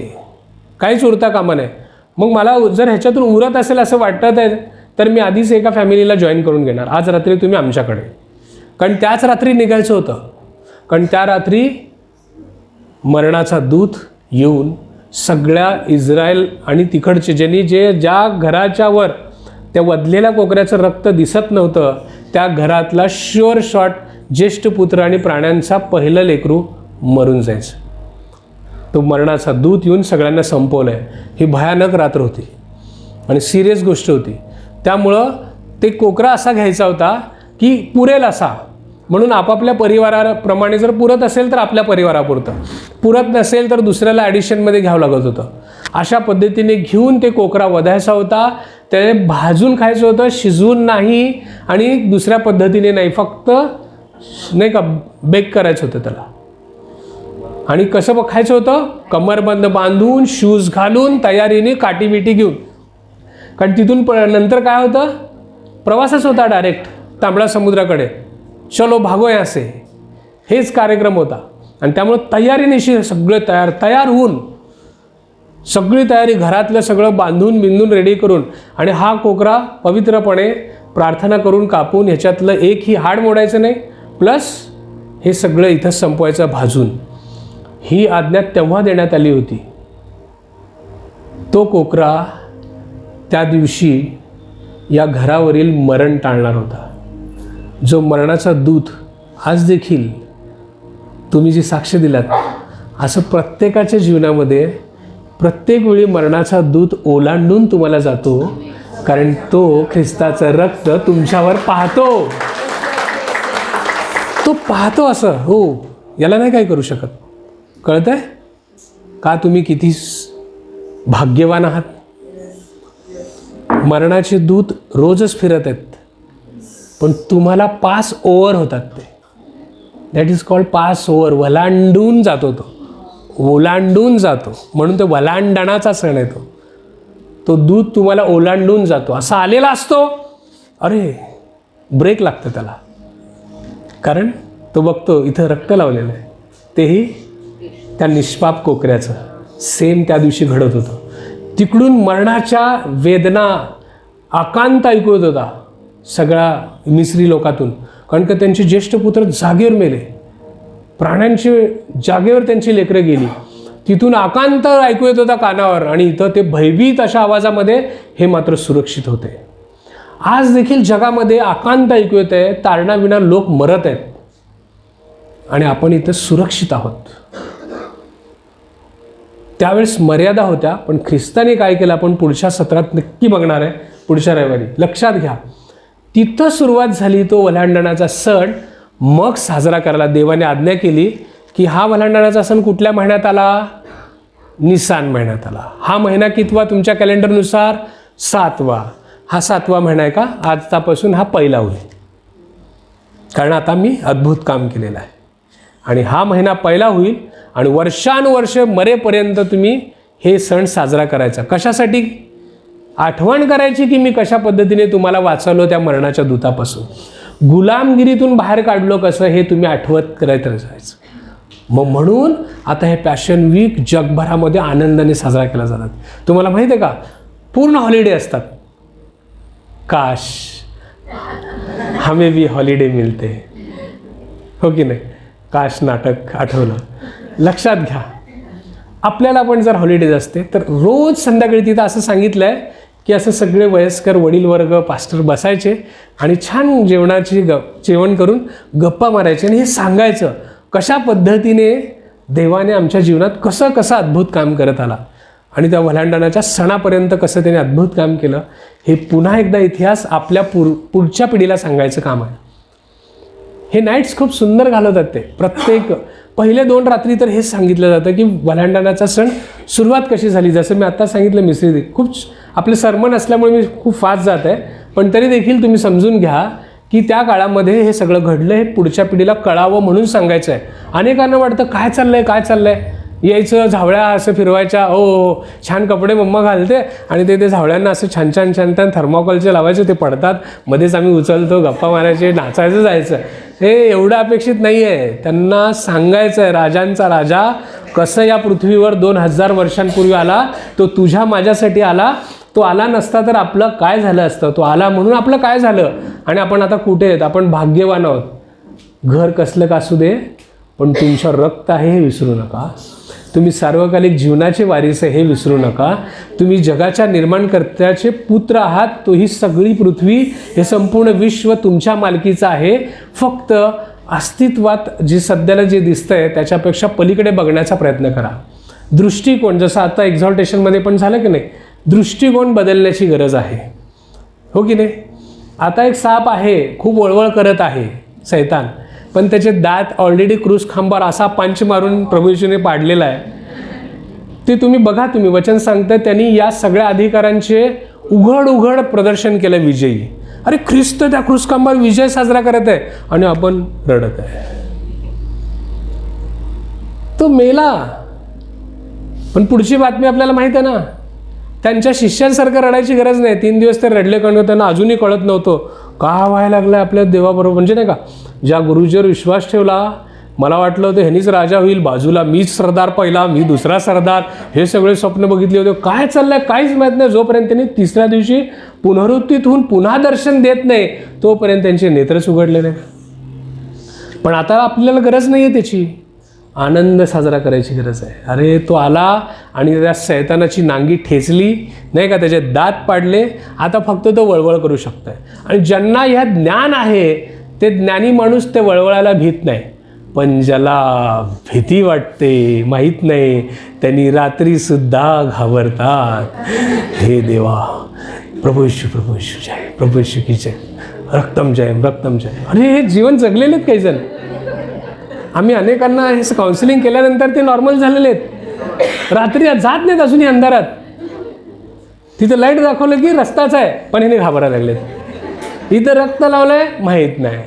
काहीच उरता कामा नाही. मग मला जर ह्याच्यातून उरत असेल असं वाटत आहे तर मी आधीच एका फॅमिलीला जॉईन करून घेणार. आज रात्री तुम्ही आमच्याकडे, कारण त्याच रात्री निघायचं होतं. कारण त्या रात्री मरणाचा दूत येऊन सगळ्या इस्रायल आणि तिकडचे ज्या घराच्या वर त्या वधलेल्या कोकऱ्याचं रक्त दिसत नव्हतं, त्या घरातला शुअर शॉट ज्येष्ठ पुत्र आणि प्राण्यांचा पहिलं लेकरू मरून जायचं. तो मरणाचा दूत येऊन सगळ्यांना संपवलं आहे. ही भयानक रात्र होती आणि सिरियस गोष्ट होती. त्यामुळं ते कोकरा असा घ्यायचा होता की पुरेल असा, म्हणून आपापल्या परिवाराप्रमाणे जर पुरत असेल तर आपल्या परिवारापुरतं, पुरत नसेल तर दुसऱ्याला ॲडिशनमध्ये घ्यावं लागत होतं. अशा पद्धतीने घेऊन ते कोकरा वधायचा होता. ते भाजून खायचं होतं, शिजवून नाही आणि दुसऱ्या पद्धतीने नाही, फक्त नाही का बेक करायचं होतं त्याला. आणि कसं खायचं होतं, कमरबंद बांधून, शूज घालून, तयारीने, काटीबिटी घेऊन. कारण तिथून नंतर काय होतं, प्रवासच होता डायरेक्ट तांबडा समुद्राकडे. चलो भागो यासे, हेच कार्यक्रम होता. आणि त्यामुळे तयारीनिशी सगळं तयार होऊन, सगळी तयारी घरातलं सगळं बांधून बिंदून रेडी करून, आणि हा कोकरा पवित्रपणे प्रार्थना करून कापून ह्याच्यातलं एकही हाड मोडायचं नाही, प्लस हे सगळं इथं संपवायचं भाजून. ही आज्ञा तेव्हा देण्यात आली होती. तो कोकरा त्या दिवशी या घरावरील मरण टाळणार होता. जो मरणाचा दूत आज देखील तुम्ही जी साक्ष दिलात, असं प्रत्येकाच्या जीवनामध्ये प्रत्येक वेळी मरणाचा दूत ओलांडून तुम्हाला जातो, कारण तो ख्रिस्ताचं रक्त तुमच्यावर पाहतो. तो पाहतो असं. हो, याला नाही काय करू शकत. कळतंय का तुम्ही किती भाग्यवान आहात? मरणाचे दूत रोजच फिरत आहेत, पण तुम्हाला पास ओव्हर होतात. ते that is called pass over. वलांडून जातो, तो ओलांडून जातो, म्हणून तो वलांडणाचा सण आहे. तो दूत तुम्हाला ओलांडून जातो. असा आलेला असतो, अरे ब्रेक लागतं त्याला, कारण तो बघतो इथं रक्त लावलेलं आहे. तेही त्या निष्पाप कोकऱ्याचं. सेम त्या दिवशी घडत होतं. तिकडून मरणाच्या वेदना आकांत ऐकू येत होता सगळ्या मिस्री लोकातून, कारण का त्यांचे ज्येष्ठ पुत्र जागेवर मेले, प्राण्यांचे जागेवर त्यांची लेकरं गेली. तिथून आकांत ऐकू येत होता कानावर, आणि इथं ते भयभीत अशा आवाजामध्ये हे मात्र सुरक्षित होते. आज देखील जगामध्ये आकांत ऐकू येत आहे, तारणाविना लोक मरत आहेत, आणि आपण इथं सुरक्षित आहोत. त्यावेळेस मर्यादा होत्या, पण ख्रिस्ताने काय केलं आपण पुढच्या सत्रात नक्की बघणार आहे, पुढच्या रविवारी. लक्षात घ्या, तिथं सुरुवात झाली तो वल्हांडणाचा सण. मग साजरा करायला देवाने आज्ञा केली की हा वल्हांडणाचा सण कुठल्या महिन्यात आला? निसान महिन्यात आला. हा महिना कितवा तुमच्या कॅलेंडरनुसार? 7वा. हा 7वा महिना आहे का? आजपासून हा पहिला होईल, कारण आता मी अद्भुत काम केलेलं आहे, आणि हा महिना पहिला होईल. आणि वर्षानुवर्ष मरेपर्यंत तुम्ही हे सण साजरा करायचा. कशासाठी? आठवण करायची की मी कशा पद्धतीने तुम्हाला वाचवलो त्या मरणाच्या दूतापासून, गुलामगिरीतून बाहेर काढलो कसं, हे तुम्ही आठवत करत राहायचं. मग म्हणून आता हे पॅशन वीक जगभरामध्ये आनंदाने साजरा केला जातात. तुम्हाला माहिती आहे का, पूर्ण हॉलिडे असतात. काश हमें भी हॉलिडे मिळते, हो की नाही? काश नाटक आठवलं. लक्षात घ्या, आपल्याला पण जर हॉलिडेज असते तर रोज संध्याकाळी तिथं असं सांगितलं आहे की असं सगळे वयस्कर वडील वर्ग पास्टर बसायचे आणि छान जेवण करून गप्पा मारायचे, आणि हे सांगायचं कशा पद्धतीने देवाने आमच्या जीवनात कसं कसं अद्भुत काम करत आला, आणि त्या वल्हांडणाच्या सणापर्यंत कसं त्याने अद्भुत काम केलं, हे पुन्हा एकदा इतिहास आपल्या पुढच्या पिढीला सांगायचं काम आहे. हे नाईट्स खूप सुंदर घालवतात ते. प्रत्येक पहिले 2 रात्री तर हेच सांगितलं जातं की वल्हांडणाचा सण सुरुवात कशी झाली. जसं मी आत्ता सांगितलं, मिस्त्री खूप आपलं सरमन असल्यामुळे मी खूप फास्ट जात आहे, पण तरी देखील तुम्ही समजून घ्या की त्या काळामध्ये हे सगळं घडलं, हे पुढच्या पिढीला कळावं म्हणून सांगायचं आहे. अनेकांना वाटतं काय चाललंय, यायचं झावळ्या असं फिरवायच्या, हो छान कपडे मम्मा घालते, आणि ते झावळ्यांना असं छान थर्मोकॉलचे लावायचे, ते पडतात, मध्येच आम्ही उचलतो, गप्पा मारायचे, नाचायचं, जायचं. हे एवढं अपेक्षित नाही आहे. त्यांना सांगायचं आहे राजांचा राजा कसं या पृथ्वीवर 2000 वर्षांपूर्वी आला, तो तुझ्या माझ्यासाठी आला. तो आला नसता तर आपलं काय झालं असतं, तो आला म्हणून आपलं काय झालं, आणि आपण आता कुठे आहेत? आपण भाग्यवान आहोत. घर कसलं का असू दे, पण तुमचं रक्त आहे हे विसरू नका. तुम्ही सार्वकालिक जीवनाचे वारीस आहे हे विसरू नका. तुम्ही जगाच्या निर्माणकर्त्याचे पुत्र आहात. तो ही सगळी पृथ्वी, हे संपूर्ण विश्व तुमच्या मालकीचं आहे. फक्त अस्तित्वात जे सध्याला जे दिसतंय त्याच्यापेक्षा पलीकडे बघण्याचा प्रयत्न करा. दृष्टिकोन, जसं आता एक्झॉल्टेशनमध्ये पण झालं की नाही, दृष्टिकोन बदलण्याची गरज आहे, हो की नाही? आता एक साप आहे, खूप वळवळ करत आहे सैतान, पण त्याचे दात ऑलरेडी क्रूस खांबावर असा पंच मारून प्रभू येशूने पाडलेला आहे. ते तुम्ही बघा, तुम्ही वचन सांगतं त्यांनी या सगळ्या अधिकारांचे उघड प्रदर्शन केलं विजयी. अरे ख्रिस्त त्या क्रूस खांबावर विजय साजरा करत आहे आणि आपण रडत आहे. तो मेला, पण पुढची बातमी आपल्याला माहिती आहे ना, त्यांच्या शिष्यांसारखं रडायची गरज नाही. 3 दिवस ते रडले, कारण त्यांना अजूनही कळत नव्हतं का व्हायला लागलं आपल्या देवाबरोबर. म्हणजे नाही का, ज्या गुरुजीवर विश्वास ठेवला मला वाटलं होतं ह्यानीच राजा होईल, बाजूला मीच सरदार पहिला, मी दुसरा सरदार, हे सगळे स्वप्न बघितले होते. काय चाललंय काहीच माहीत नाही. जोपर्यंत त्यांनी तिसऱ्या दिवशी पुनरुत्थित होऊन पुन्हा दर्शन देत नाही तोपर्यंत त्यांचे नेत्रच उघडले नाही. पण आता आपल्याला गरज नाही आहे त्याची, आनंद साजरा करायची गरज आहे. अरे तो आला आणि त्या शैतानाची नांगी ठेचली नाही का, त्याचे दात पाडले, आता फक्त तो वळवळ करू शकतोय. आणि ज्यांना ह्या ज्ञान आहे ते ज्ञानी माणूस ते वळवळायला भीत नाही. पण ज्याला भीती वाटते, माहीत नाही, त्यांनी रात्रीसुद्धा घाबरतात. हे देवा, प्रभू येशू जय, प्रभू येशू की जय, रक्तम जय, रक्तम जय. अरे हे जीवन जगलेले आहेत काही जण. आम्ही अनेकांना हे काउन्सिलिंग केल्यानंतर ते नॉर्मल झालेले आहेत. रात्री जात नाहीत अजूनही अंधारात. तिथं लाईट दाखवलं की रस्ताच आहे, पण हे घाबरायला लागलेत. इथं रक्त लावलंय माहीत नाही.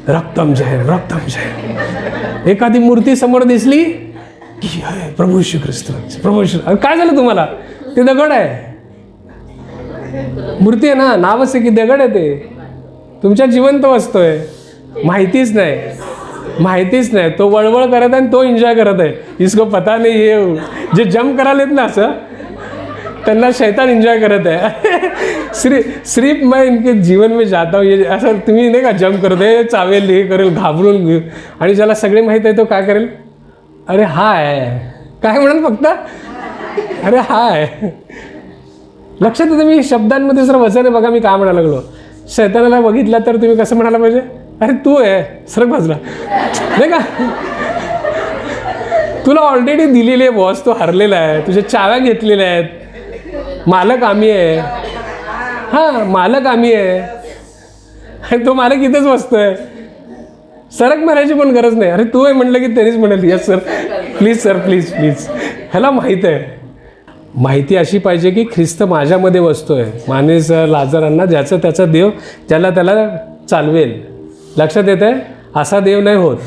रक्तम जय, रक्तम जय. एखादी मूर्ती समोर दिसली की प्रभू श्री ख्रिस्त, प्रभू श्री. काय झालं तुम्हाला? ते दगड आहे, मूर्ती आहे ना, नावच आहे की दगड आहे. ते तुमच्या जिवंत वस्तू आहे. माहितीच नाही. तो वळवळ करत आहे आणि तो एन्जॉय करत आहे. इसको पता नाही. ये जे जंप करायलेत ना असं, त्यांना शैतान एन्जॉय करत आहे. सिर्फ मैं इनके जीवन में जाता हूँ, ये असं तुम्ही नाही का जंप करत आहे, चावेल, हे करेल, घाबरून घेऊ. आणि ज्याला सगळे माहीत आहे तो काय करेल? अरे हाय, काय म्हणाल फक्त? अरे हाय. लक्षात येतं मी शब्दांमध्ये जर वचन आहे बघा, मी काय म्हणायला लागलो. शैतानाला बघितला तर तुम्ही कसं म्हणायला पाहिजे? अरे तू आहे, सरक बाजूला, नाही का? तुला ऑलरेडी दिलेली आहे बॉस, तो हरलेला आहे, तुझ्या चाव्या घेतलेल्या आहेत. मालक आम्ही आहे. हां, मालक आम्ही आहे आणि तो मालक इथेच बसतोय. सरक मारायची पण गरज नाही. अरे तू आहे म्हटलं की त्यांनीच म्हणेल yes sir, please sir, please please. ह्याला माहीत आहे. माहिती अशी पाहिजे की ख्रिस्त माझ्यामध्ये बसतोय. मानेस लाजरांना ज्याचं त्याचा देव ज्याला त्याला चालवेल. लक्षात येत आहे? असा देव नाही होत.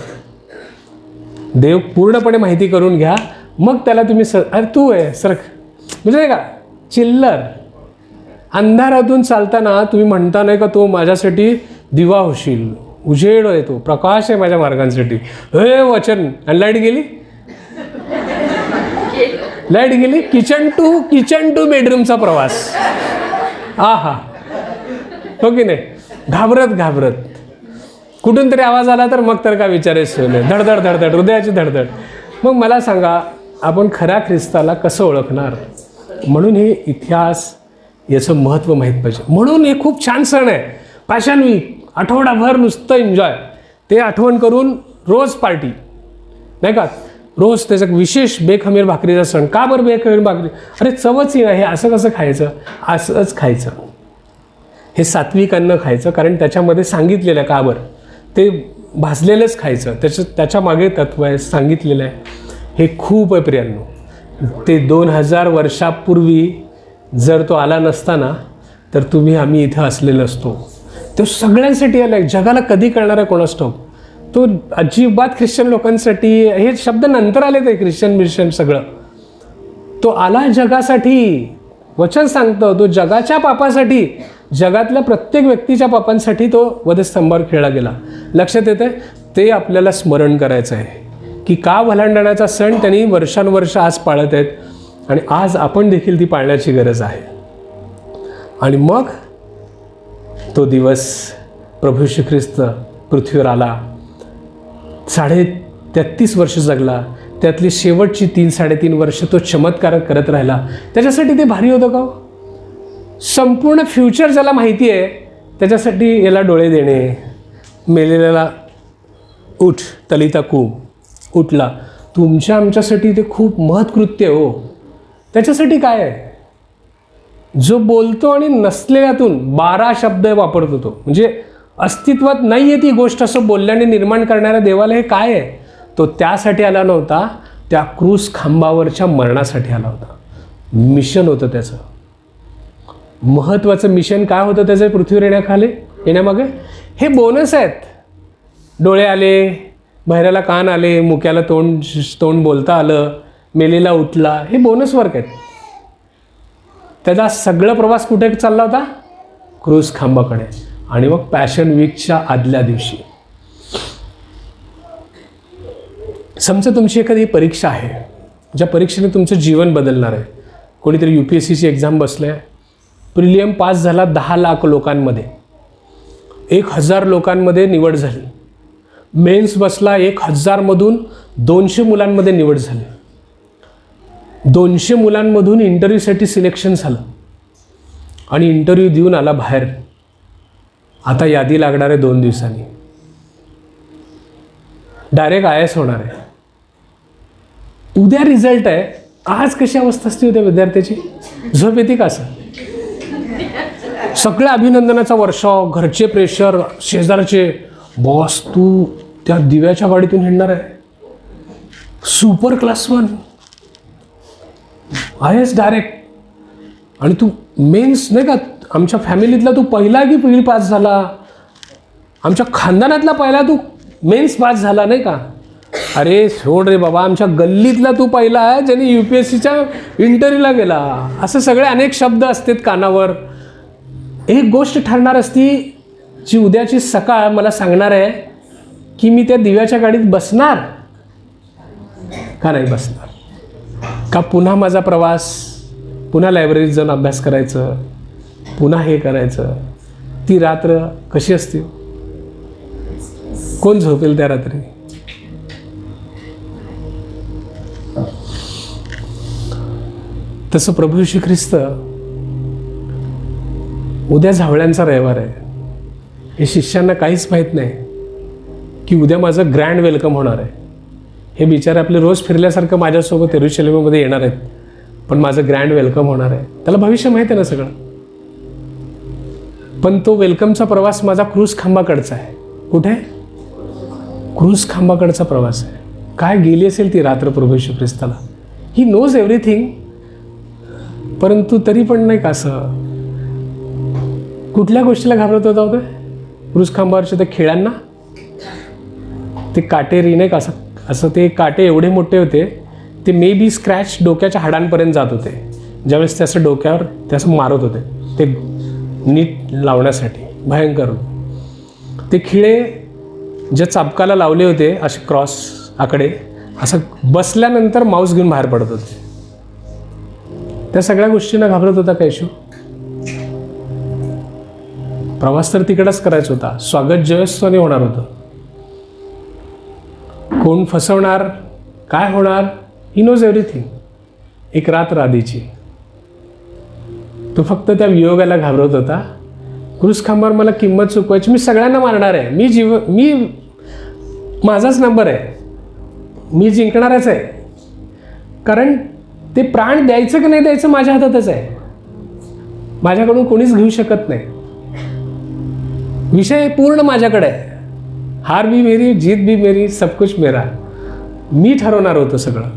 देव पूर्णपणे माहिती करून घ्या, मग त्याला तुम्ही अरे तू आहे सरक, म्हणजे नाही का चिल्लर. अंधारातून चालताना तुम्ही म्हणता नाही का तो माझ्यासाठी दिवा होशील, उजेड आहे, तो प्रकाश आहे माझ्या मार्गांसाठी. हे वचन. आणि लाईट गेली. किचन टू बेडरूमचा प्रवास. हा हो की नाही? घाबरत कुठून तरी आवाज आला तर मग तर काय विचारायचं नाही. धडधड, हृदयाची धडधड. मग मला सांगा, आपण खऱ्या ख्रिस्ताला कसं ओळखणार? म्हणून हे इतिहास, याचं महत्त्व माहीत पाहिजे. म्हणून हे खूप छान सण आहे. पॅशन वीक, आठवडाभर नुसतं एन्जॉय. ते आठवण करून रोज पार्टी, नाही का? रोज त्याचा विशेष बेखमीर भाकरीचा सण. का बरं बेखमीर भाकरी? अरे चवच ही नाही. असं कसं खायचं? असंच खायचं. हे सात्विक अन्न खायचं, कारण त्याच्यामध्ये सांगितलेलं आहे. का बरं? ते भाजलेलंच खायचं. त्याच्या मागे तत्व आहे, सांगितलेलं आहे. हे खूप आहे प्रियांनो. ते 2000 वर्षापूर्वी जर तो आला नसता ना, तर आम्ही इथं असलेलो असतो. तो सगळ्यांसाठी आला आहे. जगाला कधी कळणार आहे कोणास ठाऊक. तो अजिबात ख्रिश्चन लोकांसाठी, हे शब्द नंतर आले ते ख्रिश्चन सगळं. तो आला जगासाठी. वचन सांगतं तो जगाच्या पापासाठी, जगातल्या प्रत्येक व्यक्तीच्या पापांसाठी तो वधस्तंभावर खेळला गेला. लक्षात येतं? ते आपल्याला स्मरण करायचं आहे की का वलांडण्याचा सण त्यांनी वर्षानुवर्ष आज पाळत आहेत आणि आज आपण देखील ती पाळण्याची गरज आहे. आणि मग तो दिवस प्रभू श्री ख्रिस्त पृथ्वीवर आला, 33.5 वर्ष जगला. त्यातली शेवटची 3-3.5 वर्ष तो चमत्कार करत राहिला. त्याच्यासाठी ते भारी होतं का? संपूर्ण फ्युचर ज्याला माहिती आहे त्याच्यासाठी याला डोळे देणे, मेलेल्याला उठ, तलिता कूम, उठला. तुमच्या आमच्यासाठी ते खूप महत्कृत्य हो. त्याच्यासाठी काय आहे? जो बोलतो आणि नसलेल्यातून 12 शब्द वापरतो तो, म्हणजे अस्तित्वात नाही आहे ती गोष्ट असं बोलल्याने निर्माण करणाऱ्या देवाला हे काय आहे? तो त्यासाठी आला नव्हता, त्या क्रूस खांबावरच्या मरणासाठी आला होता. मिशन होतं त्याचं. महत्त्वाचं मिशन काय होतं त्याचं पृथ्वीवर येण्यामागे? हे बोनस आहेत. डोळे आले, बहिऱ्याला कान आले, मुक्याला तोंड बोलता आलं, मेलेला उठला, हे बोनस वर्क आहेत. त्याचा सगळा प्रवास कुठे चालला होता? क्रूस खांबाकडे. आणि मग पॅशन वीकच्या आदल्या दिवशी समजा तुमची एखादी परीक्षा आहे, ज्या परीक्षेने तुमचं जीवन बदलणार आहे. कोणीतरी UPSCची एक्झाम बसलं आहे, प्रिलियम पास झाला 10 लाख लोकांमध्ये, 1000 लोकांमध्ये निवड झाली. मेन्स बसला 1000मधून 200 मुलांमध्ये निवड झाली. 200 मुलांमधून इंटरव्ह्यूसाठी सिलेक्शन झालं आणि इंटरव्ह्यू देऊन आला बाहेर. आता यादी लागणार आहे 2 दिवसांनी. डायरेक्ट IAS होणार आहे. उद्या रिझल्ट आहे. आज कशी अवस्था असते उद्या विद्यार्थ्याची? झोप येते का? असं सगळ्या अभिनंदनाचा वर्षाव, घरचे प्रेशर, शेजारचे, बॉस तू त्या दिव्याच्या गाडीतून हिंडणार आहे, सुपर क्लास 1 IAS डायरेक्ट. आणि तू मेन्स नाही का, आमच्या फॅमिलीतला तू पहिला की पहिली पास झाला, आमच्या खानदानातला पहिला तू मेन्स पास झाला नाही का. अरे सोड रे बाबा, आमच्या गल्लीतला तू पहिला आहे ज्याने UPSCच्या इंटरव्ह्यूला गेला. असं सगळे अनेक शब्द असतात कानावर. एक गोष्ट ठरणार असती जी उद्याची सकाळ मला सांगणार आहे की मी त्या दिव्याच्या गाडीत बसणार का नाही बसणार, का पुन्हा माझा प्रवास, पुन्हा लायब्ररीत जाऊन अभ्यास करायचं, पुन्हा हे करायचं. ती रात्र कशी असते? कोण झोपेल त्या रात्री? तसं प्रभू श्री ख्रिस्त उद्या झावळ्यांचा रविवार आहे. हे शिष्यांना काहीच माहीत नाही की उद्या माझं ग्रँड वेलकम होणार आहे. हे बिचारे आपले रोज फिरल्यासारखं माझ्यासोबत येरुशलेममध्ये येणार आहेत, पण माझं ग्रँड वेलकम होणार आहे. त्याला भविष्य माहीत आहे ना सगळं. पण तो वेलकमचा प्रवास माझा क्रूज खांबाकडचा आहे. कुठे? क्रूज खांबाकडचा प्रवास आहे. काय गेली असेल ती रात्र प्रभू येशू ख्रिस्ताला. He knows everything. परंतु तरी पण नाही का असं कुठल्या गोष्टीला घाबरत होता होतं? क्रूज खांबावरच्या त्या खेळांना, ते काटेरी नाही का, असं ते काटे एवढे मोठे होते, ते मे बी स्क्रॅच डोक्याच्या हाडांपर्यंत जात होते. ज्यावेळेस ते असं डोक्यावर ते असं मारत होते ते नीट लावण्यासाठी. भयंकर. ते खिळे ज्या चाबकाला लावले होते असे क्रॉस आकडे, असं बसल्यानंतर माऊस घेऊन बाहेर पडत होते. त्या सगळ्या गोष्टींना घाबरत होता का येशू? प्रवास तर तिकडंच करायचा होता. स्वागत जयोत्सवाने होणार होतं. कोण फसवणार, काय होणार, ही नोज एव्हरीथिंग. एक रात्र आधीची. तो फक्त त्या वियोगाला घाबरत होता. क्रूज खांबावर मला किंमत चुकवायची, मी सगळ्यांना मारणार आहे, मी माझाच नंबर आहे, मी जिंकणारच आहे. कारण ते प्राण द्यायचं की नाही द्यायचं माझ्या हातातच आहे. माझ्याकडून कोणीच घेऊ शकत नाही. विषय पूर्ण माझ्याकडे आहे. हार भी मेरी, जीत भी मेरी, सब कुछ मेरा. मी ठरवणार होतं सगळं.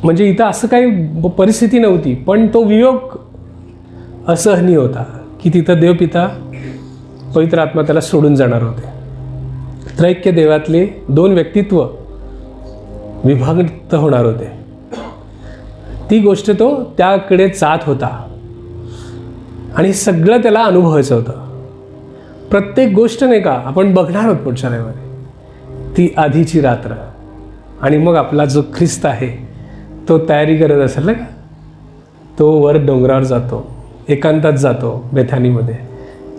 म्हणजे इथं असं काही परिस्थिती नव्हती, पण तो वियोग असहनीय होता की तिथं देवपिता, पवित्र आत्मा त्याला सोडून जाणार होते. त्रैक्य देवातले 2 व्यक्तित्व विभक्त होणार होते. ती गोष्ट तो त्याकडे जात होता आणि सगळं त्याला अनुभवायचं होतं. प्रत्येक गोष्ट नाही का आपण बघणार आहोत पुढच्या रविवारी. ती आधीची रात्र. आणि मग आपला जो ख्रिस्त आहे तो तयारी करत असेल ना का, तो वर डोंगरावर जातो, एकांतात जातो बेथानीमध्ये.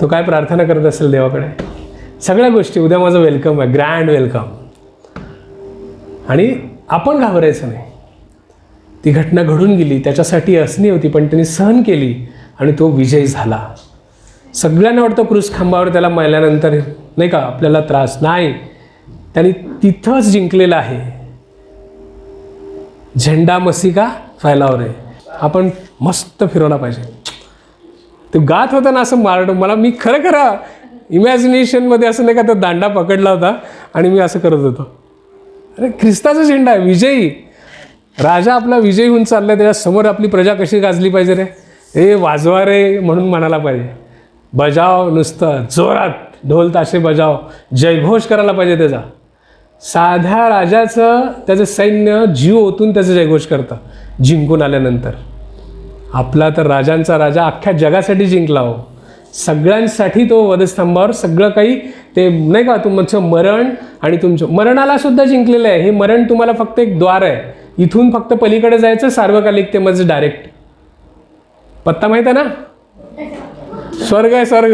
तो काय प्रार्थना करत असेल देवाकडे? सगळ्या गोष्टी, उद्या माझं वेलकम आहे, ग्रँड वेलकम. आणि आपण घाबरायचं नाही. ती घटना घडून गेली, त्याच्यासाठी असणी होती, पण त्यांनी सहन केली आणि तो विजयी झाला. सगळ्यांना वाटतं क्रूज खांबावर त्याला मेल्यानंतर नाही का आपल्याला त्रास नाही, त्यांनी तिथंच जिंकलेलं आहे. झेंडा मसी का फैलाव रे. आपण मस्त फिरवला पाहिजे. ते गात होता ना असं मला मी खरं इमॅजिनेशनमध्ये असं नाही का तो दांडा पकडला होता आणि मी असं करत होतो. अरे ख्रिस्ताचा झेंडा आहे, विजयी. राजा आपला विजयी होऊन चालला, त्याच्यासमोर आपली प्रजा कशी गाजली पाहिजे रे. हे वाजवा रे म्हणून म्हणायला पाहिजे. बजाव, नुसतं जोरात ढोल ताशे बजाव, जयघोष करायला पाहिजे त्याचा. साध्या राजाचं त्याचं सैन्य जीव ओतून त्याचं जयघोष करतं जिंकून आल्यानंतर. आपला तर राजांचा राजा अख्ख्या जगासाठी जिंकला हो. सगळ्यांसाठी तो वधस्तंभावर सगळं काही ते नाही का तुमचं मरण आणि तुमचं मरणाला सुद्धा जिंकलेलं आहे. हे मरण तुम्हाला फक्त एक द्वार आहे. इथून फक्त पलीकडे जायचं सार्वकालिकतेमध्ये डायरेक्ट. पत्ता माहीत आहे ना? स्वर्ग आहे स्वर्ग.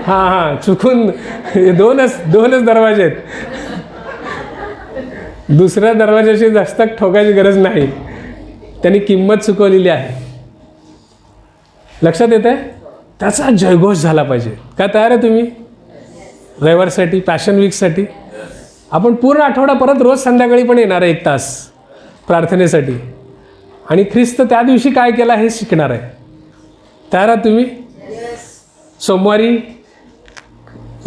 हां चुकून दोनच दरवाजे आहेत. दुसऱ्या दरवाजाशी जास्त ठोकायची गरज नाही. त्यांनी किंमत चुकवलेली आहे. लक्षात येत आहे? त्याचा जयघोष झाला पाहिजे. काय तयार आहे तुम्ही रविवारसाठी, पॅशन वीकसाठी? आपण पूर्ण आठवडा परत रोज संध्याकाळी पण येणार आहे 1 तास प्रार्थनेसाठी. आणि ख्रिस्त त्या दिवशी काय केला हे शिकणार आहे. तयार आहात तुम्ही? सोमवारी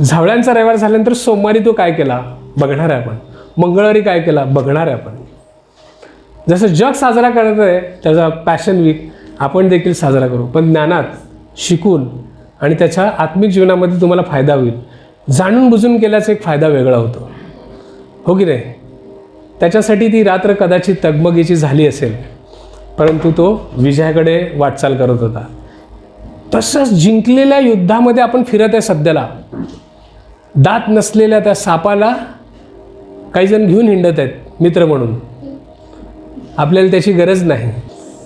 झावळ्यांचा रविवार झाल्यानंतर सोमवारी तो काय केला बघणार आहे आपण. मंगळवारी काय केला बघणार आहे आपण. जसं जग साजरा करत आहे त्याचा पॅशन वीक आपण देखील साजरा करू, पण ज्ञानात शिकून आणि त्याच्या आत्मिक जीवनामध्ये तुम्हाला फायदा होईल. जाणून बुजून केल्याचा एक फायदा वेगळा होतो, हो की नाही? त्याच्यासाठी ती रात्र कदाचित तगमगीची झाली असेल, परंतु तो विजयाकडे वाटचाल करत होता. तसंच जिंकलेल्या युद्धामध्ये आपण फिरत आहे सध्याला. दात नसलेल्या त्या सापाला काही जण घेऊन हिंडत आहेत मित्र म्हणून. आपल्याला त्याची गरज नाही.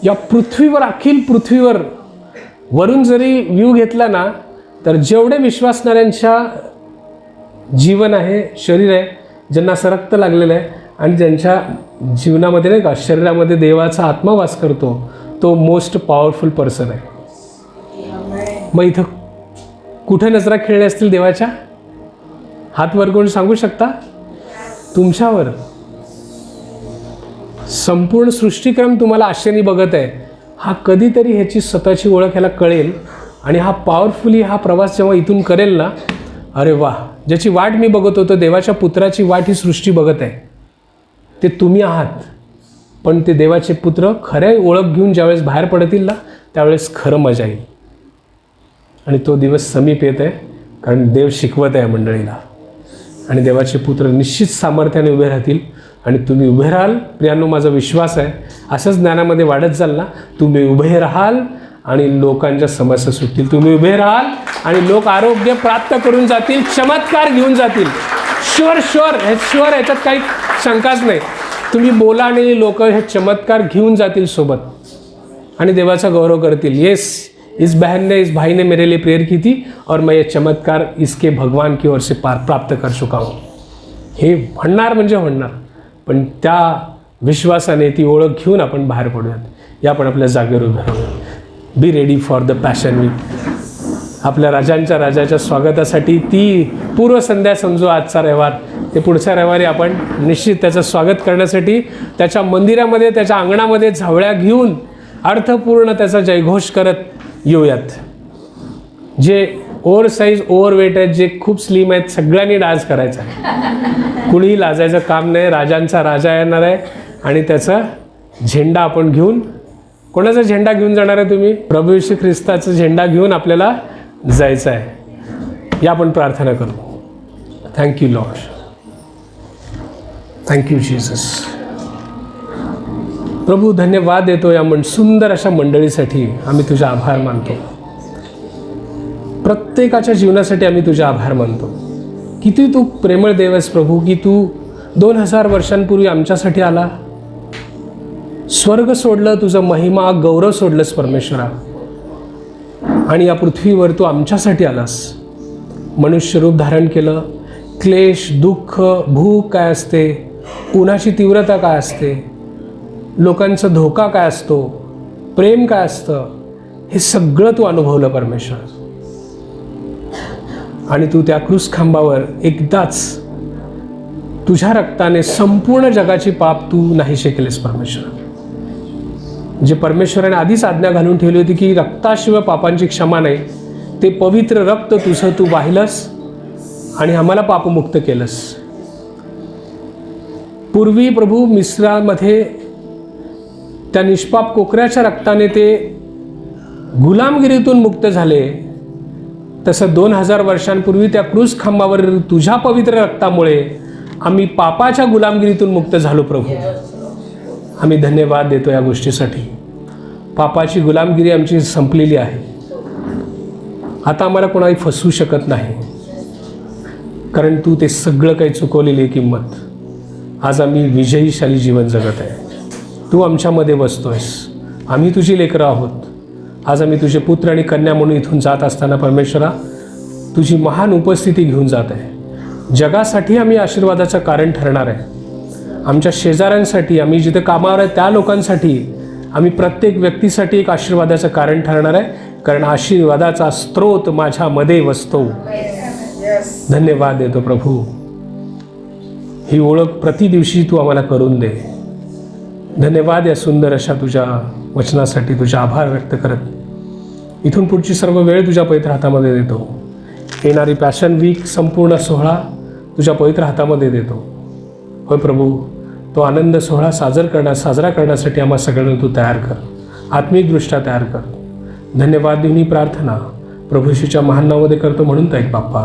या पृथ्वीवर, अखिल पृथ्वीवर वरून जरी व्ह्यू घेतला ना, तर जेवढे विश्वासणाऱ्यांच्या जीवन आहे, शरीर आहे, ज्यांना असं रक्त लागलेलं आहे आणि ज्यांच्या जीवनामध्ये नाही का शरीरामध्ये देवाचा आत्मा वास करतो, तो मोस्ट पॉवरफुल पर्सन आहे. मग इथं कुठे नजरा खेळल्या असतील देवाच्या? हात वर करून सांगू शकता? तुमच्यावर. संपूर्ण सृष्टिक्रम तुम्हाला आशेने बघत आहे. हा कधीतरी ह्याची स्वतःची ओळख ह्याला कळेल आणि हा पॉवरफुली हा प्रवास जेव्हा इथून करेल ना, अरे वा, ज्याची वाट मी बघत होतो, देवाच्या पुत्राची वाट ही सृष्टी बघत आहे. ते तुम्ही आहात. पण ते देवाचे पुत्र खऱ्या ओळख घेऊन ज्यावेळेस बाहेर पडतील ना, त्यावेळेस खरं मजा येईल. आणि तो दिवस समीप येत आहे, कारण देव शिकवत आहे मंडळीला. आणि देवाचे पुत्र निश्चित सामर्थ्याने उभे राहतील आणि तुम्ही उभे राहाल. प्रियांनो, माझा विश्वास आहे असंच ज्ञानामध्ये वाढत जाल ना, तुम्ही उभे राहाल आणि लोकांच्या समस्या सुटतील. तुम्ही उभे राहाल आणि लोक आरोग्य प्राप्त करून जातील, चमत्कार घेऊन जातील. शुअर ह्याच्यात काही शंकाच नाही. तुम्ही बोला आणि लोक हे चमत्कार घेऊन जातील सोबत आणि देवाचा गौरव करतील. येस, इस बहन ने, इस भाई ने मेरे लिए प्रेयर की थी और मैं ये चमत्कार इसके भगवान की ओर से प्राप्त कर चुका हूँ. हे म्हणणार म्हणजे म्हणणार. पण त्या विश्वासाने ती ओळख घेऊन आपण बाहेर पडूयात. या आपण आपल्या जागेवर उभे राहूयात. Be ready for the passion week. आपल्या राजाच्या स्वागतासाठी ती पूर्वसंध्या समजू आजचा रविवार. ते पुढच्या रविवारी आपण निश्चित त्याचं स्वागत करण्यासाठी त्याच्या मंदिरामध्ये, त्याच्या अंगणामध्ये झावळ्या घेऊन अर्थपूर्ण त्याचा जयघोष करत येऊयात. जे ओव्हर साईज ओव्हरवेट आहेत, जे खूप स्लिम आहेत, सगळ्यांनी डान्स करायचा. कुणीही लाजायचं काम नाही. राजांचा राजा येणार आहे आणि त्याचा झेंडा आपण घेऊन. कोणाचा झेंडा घेऊन जाणार आहे तुम्ही? प्रभू येशू ख्रिस्ताचा झेंडा घेऊन आपल्याला जायचं आहे. या आपण प्रार्थना करू. Thank you lord, thank you Jesus. प्रभू, धन्यवाद देतो या सुंदर अशा मंडळीसाठी. आम्ही तुझे आभार मानतो. प्रत्येकाच्या जीवनासाठी आम्ही तुझे आभार मानतो. किती तू प्रेमळ देव आहेस प्रभू, की तू 2000 वर्षांपूर्वी आमच्यासाठी आला. स्वर्ग सोडलं, तुझं महिमा गौरव सोडलंस परमेश्वरा, आणि या पृथ्वीवर तू आमच्यासाठी आलास. मनुष्य रूप धारण केलं. क्लेश, दुःख, भूक काय असते, उन्हाची तीव्रता काय असते, लोकांचा धोका काय असतो, प्रेम काय असतं, हे सगळं तू अनुभवलं परमेश्वर. आणि तू त्या क्रूस खांबावर एकदाच तुझ्या रक्ताने संपूर्ण जगाची पाप तू नाहीसे केलेस परमेश्वर. जे परमेश्वराने आधीच आज्ञा घालून ठेवली होती की रक्ताशिवाय पापांची क्षमा नाही, ते पवित्र रक्त तुझं तू वाहिलंस आणि आम्हाला पापमुक्त केलंस. पूर्वी प्रभू मिस्रामध्ये त्या निष्पाप कोकऱ्याच्या रक्ताने ते गुलामगिरीतून मुक्त झाले, तसं 2000 वर्षांपूर्वी त्या क्रूस खांबावर तुझ्या पवित्र रक्तामुळे आम्ही पापाच्या गुलामगिरीतून मुक्त झालो प्रभू. आम्ही धन्यवाद देतो या गोष्टीसाठी. पापाची गुलामगिरी आमची संपलेली आहे. आता आम्हाला कोणाही फसवू शकत नाही, कारण तू ते सगळं काही चुकवलेली किंमत आज आम्ही विजयीशाली जीवन जगत आहे. तू आमच्यामध्ये बसतोयस, आम्ही तुझी लेकरं आहोत. आज आम्ही तुझे पुत्र आणि कन्या म्हणून इथून जात असताना परमेश्वरा तुझी महान उपस्थिती घेऊन जात आहे. जगासाठी आम्ही आशीर्वादाचं कारण ठरणार आहे. आमच्या शेजाऱ्यांसाठी, आम्ही जिथे कामावर आहे त्या लोकांसाठी, आम्ही प्रत्येक व्यक्तीसाठी एक आशीर्वादाचं कारण ठरणार आहे, कारण आशीर्वादाचा स्रोत माझ्यामध्ये वसतो. धन्यवाद देतो प्रभू. ही ओळख प्रतिदिवशी तू आम्हाला करून दे. धन्यवाद या सुंदर अशा तुझ्या वचनासाठी. तुझे आभार व्यक्त करत इथून पुढची सर्व वेळ तुझ्या पवित्र हातामध्ये देतो. येणारी पॅशन वीक संपूर्ण सोहळा तुझ्या पवित्र हातामध्ये देतो. होय प्रभू, तो आनंद सोहळा साजरा करण्यासाठी आम्हा सगळ्यांना तू तयार कर, आत्मिकदृष्ट्या तयार कर. धन्यवाद देऊन ही प्रार्थना प्रभू येशूच्या महान नावामध्ये करतो म्हणून ऐक बाप्पा.